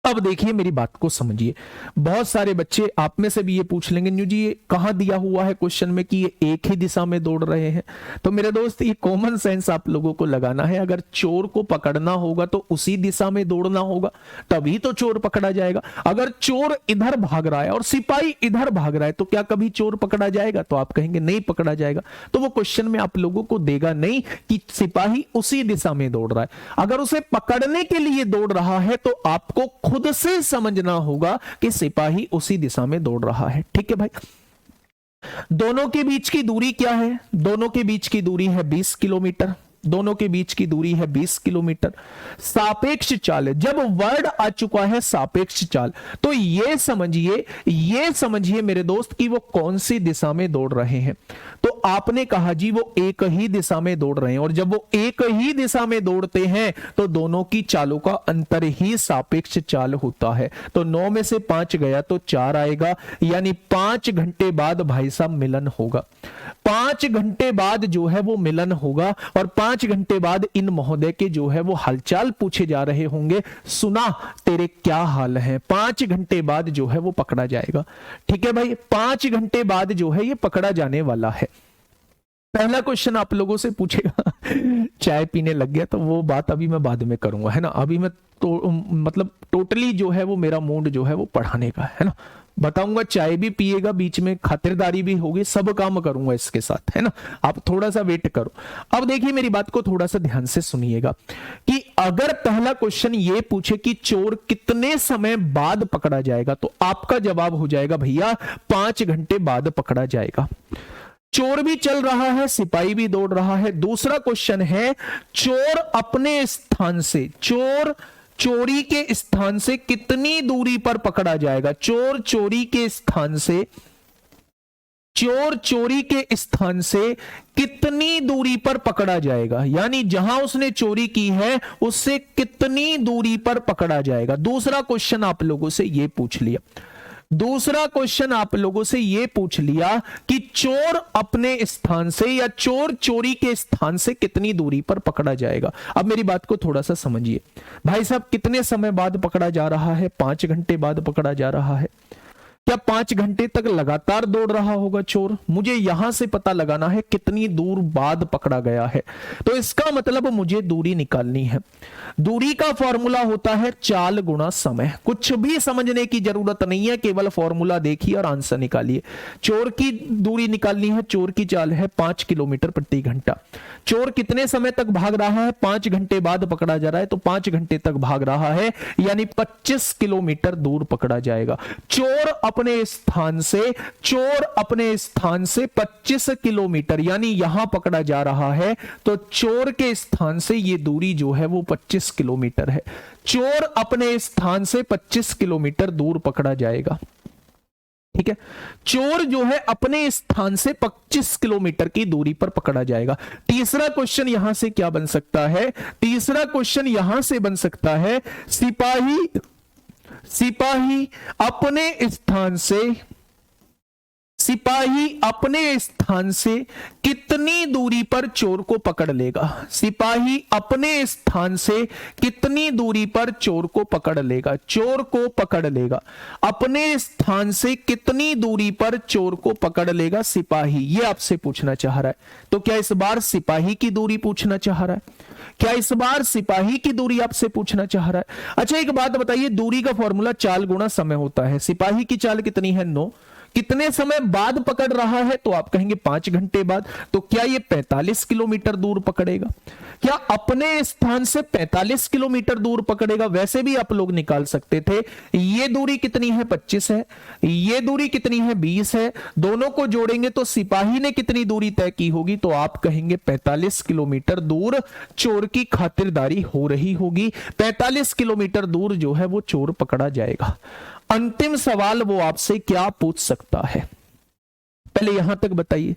अब देखिए मेरी बात को समझिए। बहुत सारे बच्चे आप में से भी ये पूछ लेंगे, न्यू जी ये कहां दिया हुआ है क्वेश्चन में कि ये एक ही दिशा में दौड़ रहे हैं? तो मेरे दोस्त ये कॉमन सेंस आप लोगों को लगाना है। अगर चोर को पकड़ना होगा तो उसी दिशा में दौड़ना होगा, तभी तो चोर पकड़ा जाएगा। अगर चोर इधर भाग रहा है और सिपाही इधर भाग रहा है, तो क्या कभी चोर पकड़ा जाएगा? तो आप कहेंगे नहीं पकड़ा जाएगा। तो वो क्वेश्चन में आप लोगों को देगा नहीं कि सिपाही उसी दिशा में दौड़ रहा है। अगर उसे पकड़ने के लिए दौड़ रहा है तो आपको खुद से समझना होगा कि सिपाही उसी दिशा में दौड़ रहा है। ठीक है भाई, दोनों के बीच की दूरी क्या है? दोनों के बीच की दूरी है 20 किलोमीटर। दोनों के बीच की दूरी है 20 किलोमीटर। सापेक्ष चाल है, जब वर्ड आ चुका है सापेक्ष चाल, तो ये समझिए मेरे दोस्त कि वो कौन सी दिशा में दौड़ रहे हैं। तो आपने कहा जी वो एक ही दिशा में दौड़ रहे हैं, और जब वो एक ही दिशा में दौड़ते हैं तो दोनों की चालों का अंतर ही सापेक्ष चाल होता है। तो 9 में से 5 गया तो 4 आएगा, यानी 5 घंटे बाद भाई साहब मिलन होगा। 5 घंटे बाद जो है वो मिलन होगा, और 5 घंटे बाद इन महोदय के जो है वो हालचाल पूछे जा रहे होंगे, सुना तेरे क्या हाल है। 5 घंटे बाद जो है वो पकड़ा जाएगा। ठीक है भाई, 5 घंटे बाद जो है ये पकड़ा जाने वाला है। पहला क्वेश्चन आप लोगों से पूछेगा चाय पीने लग गया, तो वो बात अभी मैं बाद में करूंगा, है ना। अभी मैं तो मतलब टोटली जो है वो मेरा मूड जो है वो पढ़ाने का है ना। बताऊंगा, चाय भी पिएगा, बीच में खातिरदारी भी होगी, सब काम करूंगा इसके साथ, है ना। आप थोड़ा सा वेट करो। अब देखिए मेरी बात को थोड़ा सा ध्यान से सुनिएगा कि अगर पहला क्वेश्चन ये पूछे कि चोर कितने समय बाद पकड़ा जाएगा, तो आपका जवाब हो जाएगा भैया 5 घंटे बाद पकड़ा जाएगा। चोर भी चल रहा है, सिपाही भी दौड़ रहा है। दूसरा क्वेश्चन है, चोर अपने स्थान से, चोरी के स्थान से कितनी दूरी पर पकड़ा जाएगा। चोर चोरी के स्थान से कितनी दूरी पर पकड़ा जाएगा, यानी जहां उसने चोरी की है उससे कितनी दूरी पर पकड़ा जाएगा। दूसरा क्वेश्चन आप लोगों से यह पूछ लिया। दूसरा क्वेश्चन आप लोगों से यह पूछ लिया कि चोर अपने स्थान से या चोर चोरी के स्थान से कितनी दूरी पर पकड़ा जाएगा। अब मेरी बात को थोड़ा सा समझिए भाई साहब, कितने समय बाद पकड़ा जा रहा है? 5 घंटे बाद पकड़ा जा रहा है। क्या 5 घंटे तक लगातार दौड़ रहा होगा चोर? मुझे यहां से पता लगाना है कितनी दूर बाद पकड़ा गया है, तो इसका मतलब मुझे दूरी निकालनी है। दूरी का फॉर्मूला होता है चाल गुणा समय। कुछ भी समझने की जरूरत नहीं है, केवल फॉर्मूला देखिए और आंसर निकालिए। चोर की दूरी निकालनी है, चोर की चाल है 5 किलोमीटर प्रति घंटा। चोर कितने समय तक भाग रहा है? 5 घंटे बाद पकड़ा जा रहा है, तो 5 घंटे तक भाग रहा है, यानी 25 किलोमीटर दूर पकड़ा जाएगा। चोर अपने स्थान से 25 किलोमीटर, यानी यहां पकड़ा जा रहा है, तो चोर के स्थान से ये दूरी जो है वो 25 किलोमीटर है। चोर अपने स्थान से 25 किलोमीटर दूर पकड़ा जाएगा। ठीक है, चोर जो है अपने स्थान से 25 किलोमीटर की दूरी पर पकड़ा जाएगा। तीसरा क्वेश्चन यहां से क्या बन सकता है? तीसरा क्वेश्चन यहां से बन सकता है, सिपाही अपने स्थान से कितनी दूरी पर चोर को पकड़ लेगा? सिपाही अपने स्थान से कितनी दूरी पर चोर को पकड़ लेगा? चोर को पकड़ लेगा, अपने स्थान से कितनी दूरी पर चोर को पकड़ लेगा सिपाही, ये आपसे पूछना चाह रहा है। तो क्या इस बार सिपाही की दूरी पूछना चाह रहा है? क्या इस बार सिपाही की दूरी आपसे पूछना चाह रहा है? अच्छा, एक बात बताइए, दूरी का फॉर्मूला चाल गुणा समय होता है। सिपाही की चाल कितनी है? 9। कितने समय बाद पकड़ रहा है? तो आप कहेंगे 5 घंटे बाद। तो क्या ये 45 किलोमीटर दूर पकड़ेगा? क्या अपने स्थान से 45 किलोमीटर दूर पकड़ेगा? वैसे भी आप लोग निकाल सकते थे, ये दूरी कितनी है? 25 है, ये दूरी कितनी है? 20 है। दोनों को जोड़ेंगे तो सिपाही ने कितनी दूरी तय की होगी? तो आप कहेंगे 45 किलोमीटर दूर चोर की खातिरदारी हो रही होगी। 45 किलोमीटर दूर जो है वो चोर पकड़ा जाएगा। अंतिम सवाल वो आपसे क्या पूछ सकता है? पहले यहां तक बताइए,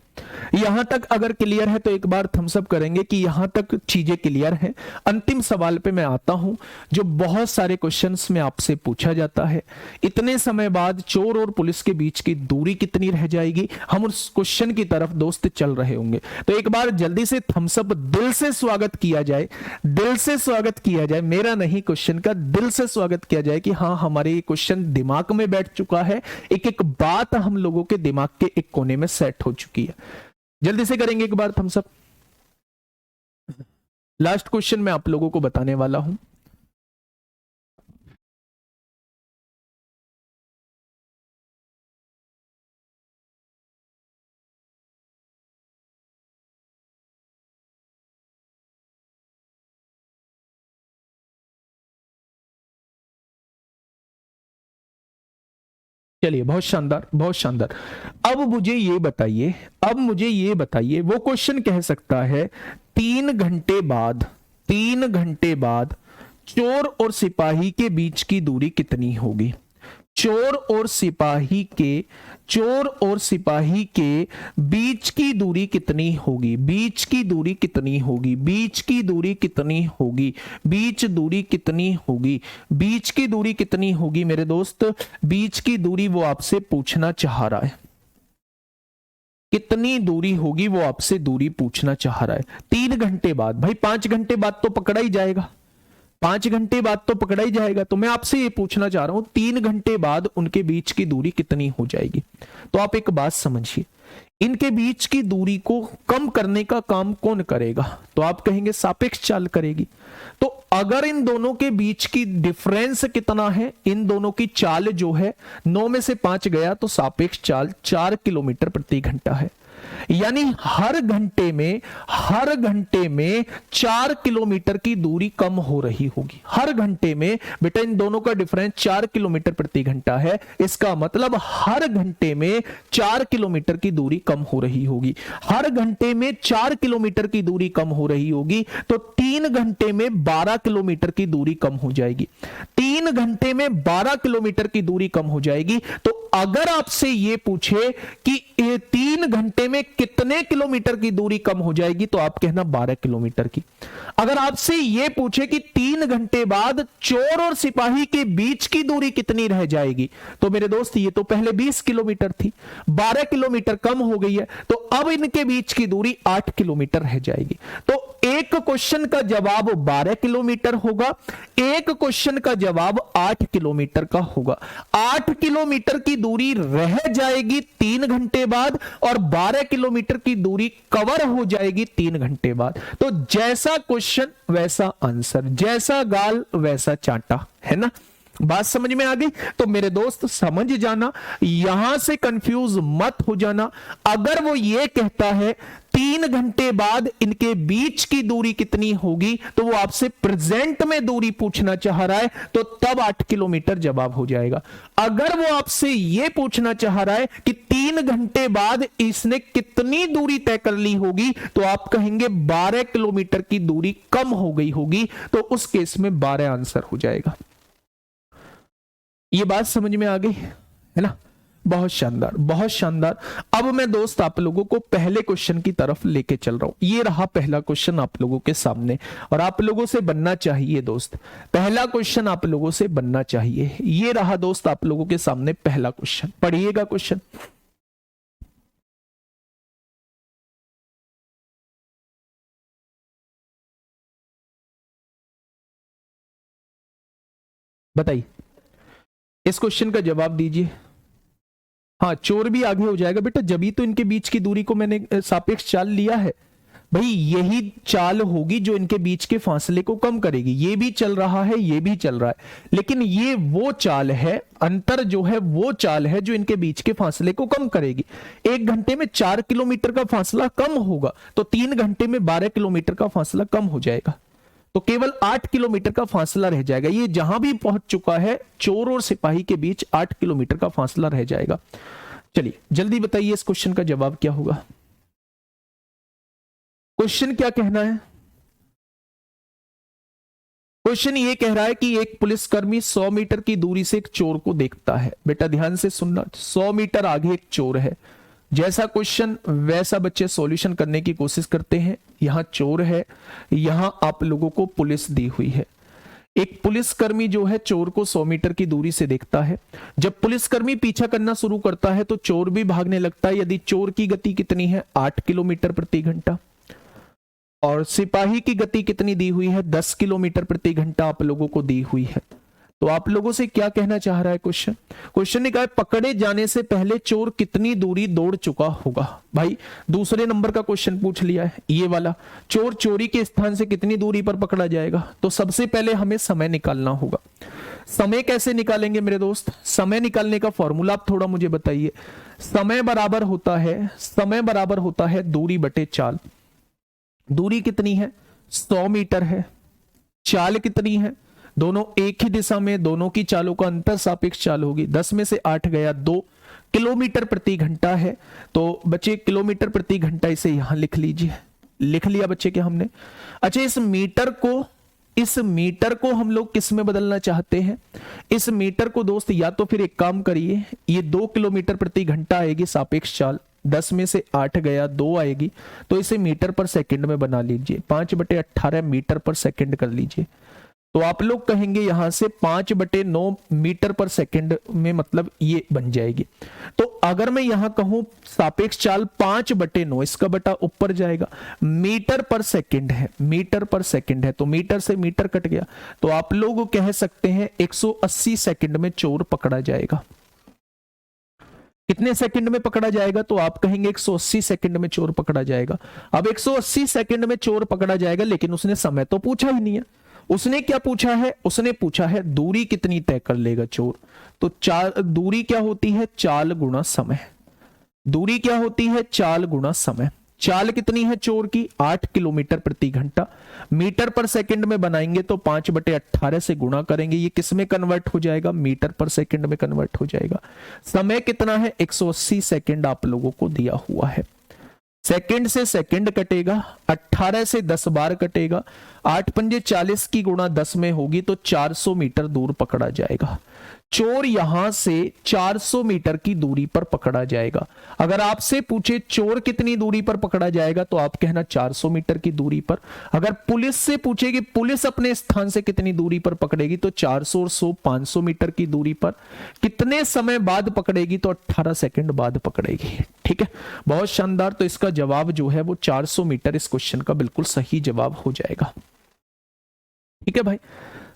यहां तक अगर क्लियर है तो एक बार थम्स अप करेंगे कि यहां तक चीजें क्लियर हैं। अंतिम सवाल पे मैं आता हूं, जो बहुत सारे क्वेश्चंस में आपसे पूछा जाता है, इतने समय बाद चोर और पुलिस के बीच की दूरी कितनी रह जाएगी? हम उस क्वेश्चन की तरफ दोस्त चल रहे होंगे। तो एक बार जल्दी से थम्स अप, दिल से स्वागत किया जाए, दिल से स्वागत किया जाए, मेरा नहीं क्वेश्चन का, दिल से स्वागत किया जाए कि हाँ, हमारे ये क्वेश्चन दिमाग में बैठ चुका है, एक एक बात हम लोगों के दिमाग के एक कोने में सेट हो चुकी है। जल्दी से करेंगे एक बार थम्स अप। लास्ट क्वेश्चन मैं आप लोगों को बताने वाला हूं। चलिए, बहुत शानदार, बहुत शानदार। अब मुझे ये बताइए, वो क्वेश्चन कह सकता है 3 घंटे बाद चोर और सिपाही के बीच की दूरी कितनी होगी? चोर और सिपाही के बीच की दूरी कितनी होगी? बीच की दूरी कितनी होगी? बीच की दूरी कितनी होगी? बीच दूरी कितनी होगी? बीच की दूरी कितनी होगी मेरे दोस्त? बीच की दूरी वो आपसे पूछना चाह रहा है, कितनी दूरी होगी वो आपसे दूरी पूछना चाह रहा है। 3 घंटे बाद, भाई 5 घंटे बाद तो पकड़ा ही जाएगा, 5 घंटे बाद तो पकड़ा ही जाएगा। तो मैं आपसे ये पूछना चाह रहा हूं, 3 घंटे बाद उनके बीच की दूरी कितनी हो जाएगी? तो आप एक बात समझिए, इनके बीच की दूरी को कम करने का काम कौन करेगा? तो आप कहेंगे सापेक्ष चाल करेगी। तो अगर इन दोनों के बीच की डिफरेंस कितना है, इन दोनों की चाल जो है 9 में से 5 गया, तो सापेक्ष चाल 4 किलोमीटर प्रति घंटा है। यानी हर घंटे में 4 किलोमीटर की दूरी कम हो रही होगी। हर घंटे में बेटा इन दोनों का डिफरेंस 4 किलोमीटर प्रति घंटा है। इसका मतलब हर घंटे में 4 किलोमीटर की दूरी कम हो रही होगी। हर घंटे में 4 किलोमीटर की दूरी कम हो रही होगी, तो 3 घंटे में 12 किलोमीटर की दूरी कम हो जाएगी। 3 घंटे में 12 किलोमीटर की दूरी कम हो जाएगी। तो अगर आपसे यह पूछे कि 3 घंटे में कितने किलोमीटर की दूरी कम हो जाएगी, तो आप कहना 12 किलोमीटर की। अगर आपसे यह पूछे कि 3 घंटे बाद चोर और सिपाही के बीच की दूरी कितनी रह जाएगी, तो मेरे दोस्त ये तो पहले 20 किलोमीटर थी, 12 किलोमीटर कम हो गई है, तो अब इनके बीच की दूरी 8 किलोमीटर रह जाएगी। तो एक क्वेश्चन का जवाब 12 किलोमीटर होगा, एक क्वेश्चन का जवाब 8 किलोमीटर का होगा। 8 किलोमीटर की दूरी रह जाएगी 3 घंटे बाद और 12 किलोमीटर की दूरी कवर हो जाएगी 3 घंटे बाद। तो जैसा क्वेश्चन वैसा आंसर, जैसा गाल वैसा चांटा, है ना। बात समझ में आ गई। तो मेरे दोस्त समझ जाना, यहां से कंफ्यूज मत हो जाना। अगर वो ये कहता है 3 घंटे बाद इनके बीच की दूरी कितनी होगी, तो वो आपसे प्रेजेंट में दूरी पूछना चाह रहा है, तो तब 8 किलोमीटर जवाब हो जाएगा। अगर वो आपसे ये पूछना चाह रहा है कि 3 घंटे बाद इसने कितनी दूरी तय कर ली होगी, तो आप कहेंगे 12 किलोमीटर की दूरी कम हो गई होगी, तो उस केस में 12 आंसर हो जाएगा। ये बात समझ में आ गई, है ना। बहुत शानदार, बहुत शानदार। अब मैं दोस्त आप लोगों को पहले क्वेश्चन की तरफ लेके चल रहा हूं। ये रहा पहला क्वेश्चन आप लोगों के सामने, और आप लोगों से बनना चाहिए दोस्त, पहला क्वेश्चन आप लोगों से बनना चाहिए। ये रहा दोस्त आप लोगों के सामने पहला क्वेश्चन। पढ़िएगा क्वेश्चन। बताइए, इस क्वेश्चन का जवाब दीजिए। हाँ, चोर भी आगे हो जाएगा बेटा, जब ही तो इनके बीच की दूरी को मैंने सापेक्ष चाल लिया है भाई। यही चाल होगी जो इनके बीच के फासले को कम करेगी। ये भी चल रहा है, ये भी चल रहा है, लेकिन ये वो चाल है, अंतर जो है वो चाल है जो इनके बीच के फासले को कम करेगी। 1 घंटे में 4 किलोमीटर का फासला कम होगा, तो 3 घंटे में 12 किलोमीटर का फासला कम हो जाएगा, तो केवल 8 किलोमीटर का फासला रह जाएगा। ये जहां भी पहुंच चुका है, चोर और सिपाही के बीच 8 किलोमीटर का फासला रह जाएगा। चलिए जल्दी बताइए इस क्वेश्चन का जवाब क्या होगा। क्वेश्चन क्या कहना है? क्वेश्चन ये कह रहा है कि एक पुलिसकर्मी 100 मीटर की दूरी से एक चोर को देखता है। बेटा ध्यान से सुनना, 100 मीटर आगे एक चोर है। जैसा क्वेश्चन वैसा बच्चे सॉल्यूशन करने की कोशिश करते हैं। यहां चोर है, यहां आप लोगों को पुलिस दी हुई है। एक पुलिसकर्मी जो है चोर को 100 मीटर की दूरी से देखता है। जब पुलिसकर्मी पीछा करना शुरू करता है तो चोर भी भागने लगता है। यदि चोर की गति कितनी है? 8 किलोमीटर प्रति घंटा, और सिपाही की गति कितनी दी हुई है? 10 किलोमीटर प्रति घंटा आप लोगों को दी हुई है। तो आप लोगों से क्या कहना चाह रहा है क्वेश्चन? क्वेश्चन ने कहा पकड़े जाने से पहले चोर कितनी दूरी दौड़ चुका होगा। भाई दूसरे नंबर का क्वेश्चन पूछ लिया है ये वाला, चोर चोरी के स्थान से कितनी दूरी पर पकड़ा जाएगा। तो सबसे पहले हमें समय निकालना होगा। समय कैसे निकालेंगे मेरे दोस्त? समय निकालने का फॉर्मूला आप थोड़ा मुझे बताइए। समय बराबर होता है दूरी बटे चाल। दूरी कितनी है? 100 मीटर है। चाल कितनी है? दोनों एक ही दिशा में, दोनों की चालों का अंतर सापेक्ष चाल होगी। 10 में से 8 गया 2 किलोमीटर प्रति घंटा है। तो बच्चे किलोमीटर प्रति घंटा इसे यहां लिख लीजिए। लिख लिया बच्चे क्या हमने? अच्छा, इस मीटर को हम लोग किस में बदलना चाहते हैं? इस मीटर को दोस्त या तो फिर एक काम करिए, ये 2 किलोमीटर प्रति घंटा आएगी सापेक्ष चाल, 10 में से 8 गया 2 आएगी, तो इसे मीटर पर सेकंड में बना लीजिए। 5/18 मीटर पर सेकंड कर लीजिए। तो आप लोग कहेंगे यहां से 5/9 मीटर पर सेकंड में, मतलब ये बन जाएगी। तो अगर मैं यहां कहूं सापेक्ष चाल 5/9, इसका बटा ऊपर जाएगा, मीटर पर सेकंड है, मीटर पर सेकंड है, तो मीटर से मीटर कट गया। तो आप लोग कह सकते हैं 180 सेकंड में चोर पकड़ा जाएगा। कितने सेकंड में पकड़ा जाएगा? तो आप कहेंगे 180 सेकंड में चोर पकड़ा जाएगा। अब 180 सेकंड में चोर पकड़ा जाएगा, लेकिन उसने समय तो पूछा ही नहीं है। उसने क्या पूछा है? उसने पूछा है दूरी कितनी तय कर लेगा चोर। तो दूरी क्या होती है? चाल गुणा समय। दूरी क्या होती है? चाल गुणा समय। चाल कितनी है चोर की? 8 किलोमीटर प्रति घंटा। मीटर पर सेकंड में बनाएंगे तो 5/18 से गुणा करेंगे, ये किस में कन्वर्ट हो जाएगा? मीटर पर सेकंड में कन्वर्ट हो जाएगा। समय कितना है? 180 सेकंड आप लोगों को दिया हुआ है। सेकंड से सेकंड कटेगा, 18 से 10 बार कटेगा, 8 पंजे 40 की गुणा 10 में होगी, तो 400 मीटर दूर पकड़ा जाएगा। चोर यहां से 400 मीटर की दूरी पर पकड़ा जाएगा। अगर आपसे पूछे चोर कितनी दूरी पर पकड़ा जाएगा तो आप कहना 400 मीटर की दूरी पर। अगर पुलिस से पूछे कि पुलिस अपने स्थान से कितनी दूरी पर पकड़ेगी तो 400 और 100 500 मीटर की दूरी पर। कितने समय बाद पकड़ेगी तो 18 सेकंड बाद पकड़ेगी। ठीक है, बहुत शानदार। तो इसका जवाब जो है वो 400 मीटर इस क्वेश्चन का बिल्कुल सही जवाब हो जाएगा। ठीक है भाई,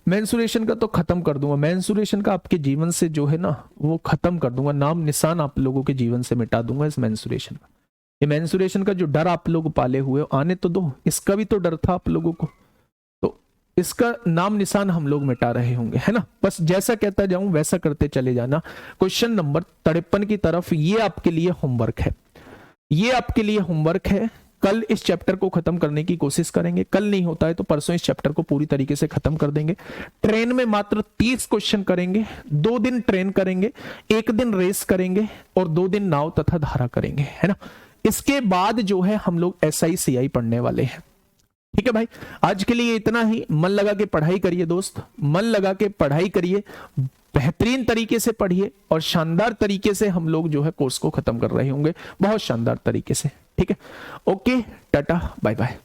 मेंसुरेशन का तो खत्म कर दूंगा, मेंसुरेशन का आपके जीवन से जो है ना वो खत्म कर दूंगा, नाम निशान आप लोगों के जीवन से मिटा दूंगा इस मेंसुरेशन का। ये मेंसुरेशन का जो डर आप लोग पाले हुए आने तो दो, इसका भी तो डर था आप लोगों को, तो इसका नाम निशान हम लोग मिटा रहे होंगे, है ना। बस जैसा कहता जाऊं वैसा करते चले जाना। क्वेश्चन नंबर 53 की तरफ, ये आपके लिए होमवर्क है, ये आपके लिए होमवर्क है। कल इस चैप्टर को खत्म करने की कोशिश करेंगे, कल नहीं होता है तो परसों इस चैप्टर को पूरी तरीके से खत्म कर देंगे। ट्रेन में मात्र 30 क्वेश्चन करेंगे, 2 दिन ट्रेन करेंगे, 1 दिन रेस करेंगे और 2 दिन नाव तथा धारा करेंगे, है ना। इसके बाद जो है हम लोग SI CI पढ़ने वाले हैं। ठीक है भाई, आज के लिए इतना ही। मन लगा के पढ़ाई करिए दोस्त, मन लगा के पढ़ाई करिए, बेहतरीन तरीके से पढ़िए और शानदार तरीके से हम लोग जो है कोर्स को खत्म कर रहे होंगे, बहुत शानदार तरीके से। ठीक है, ओके, टाटा, बाय बाय।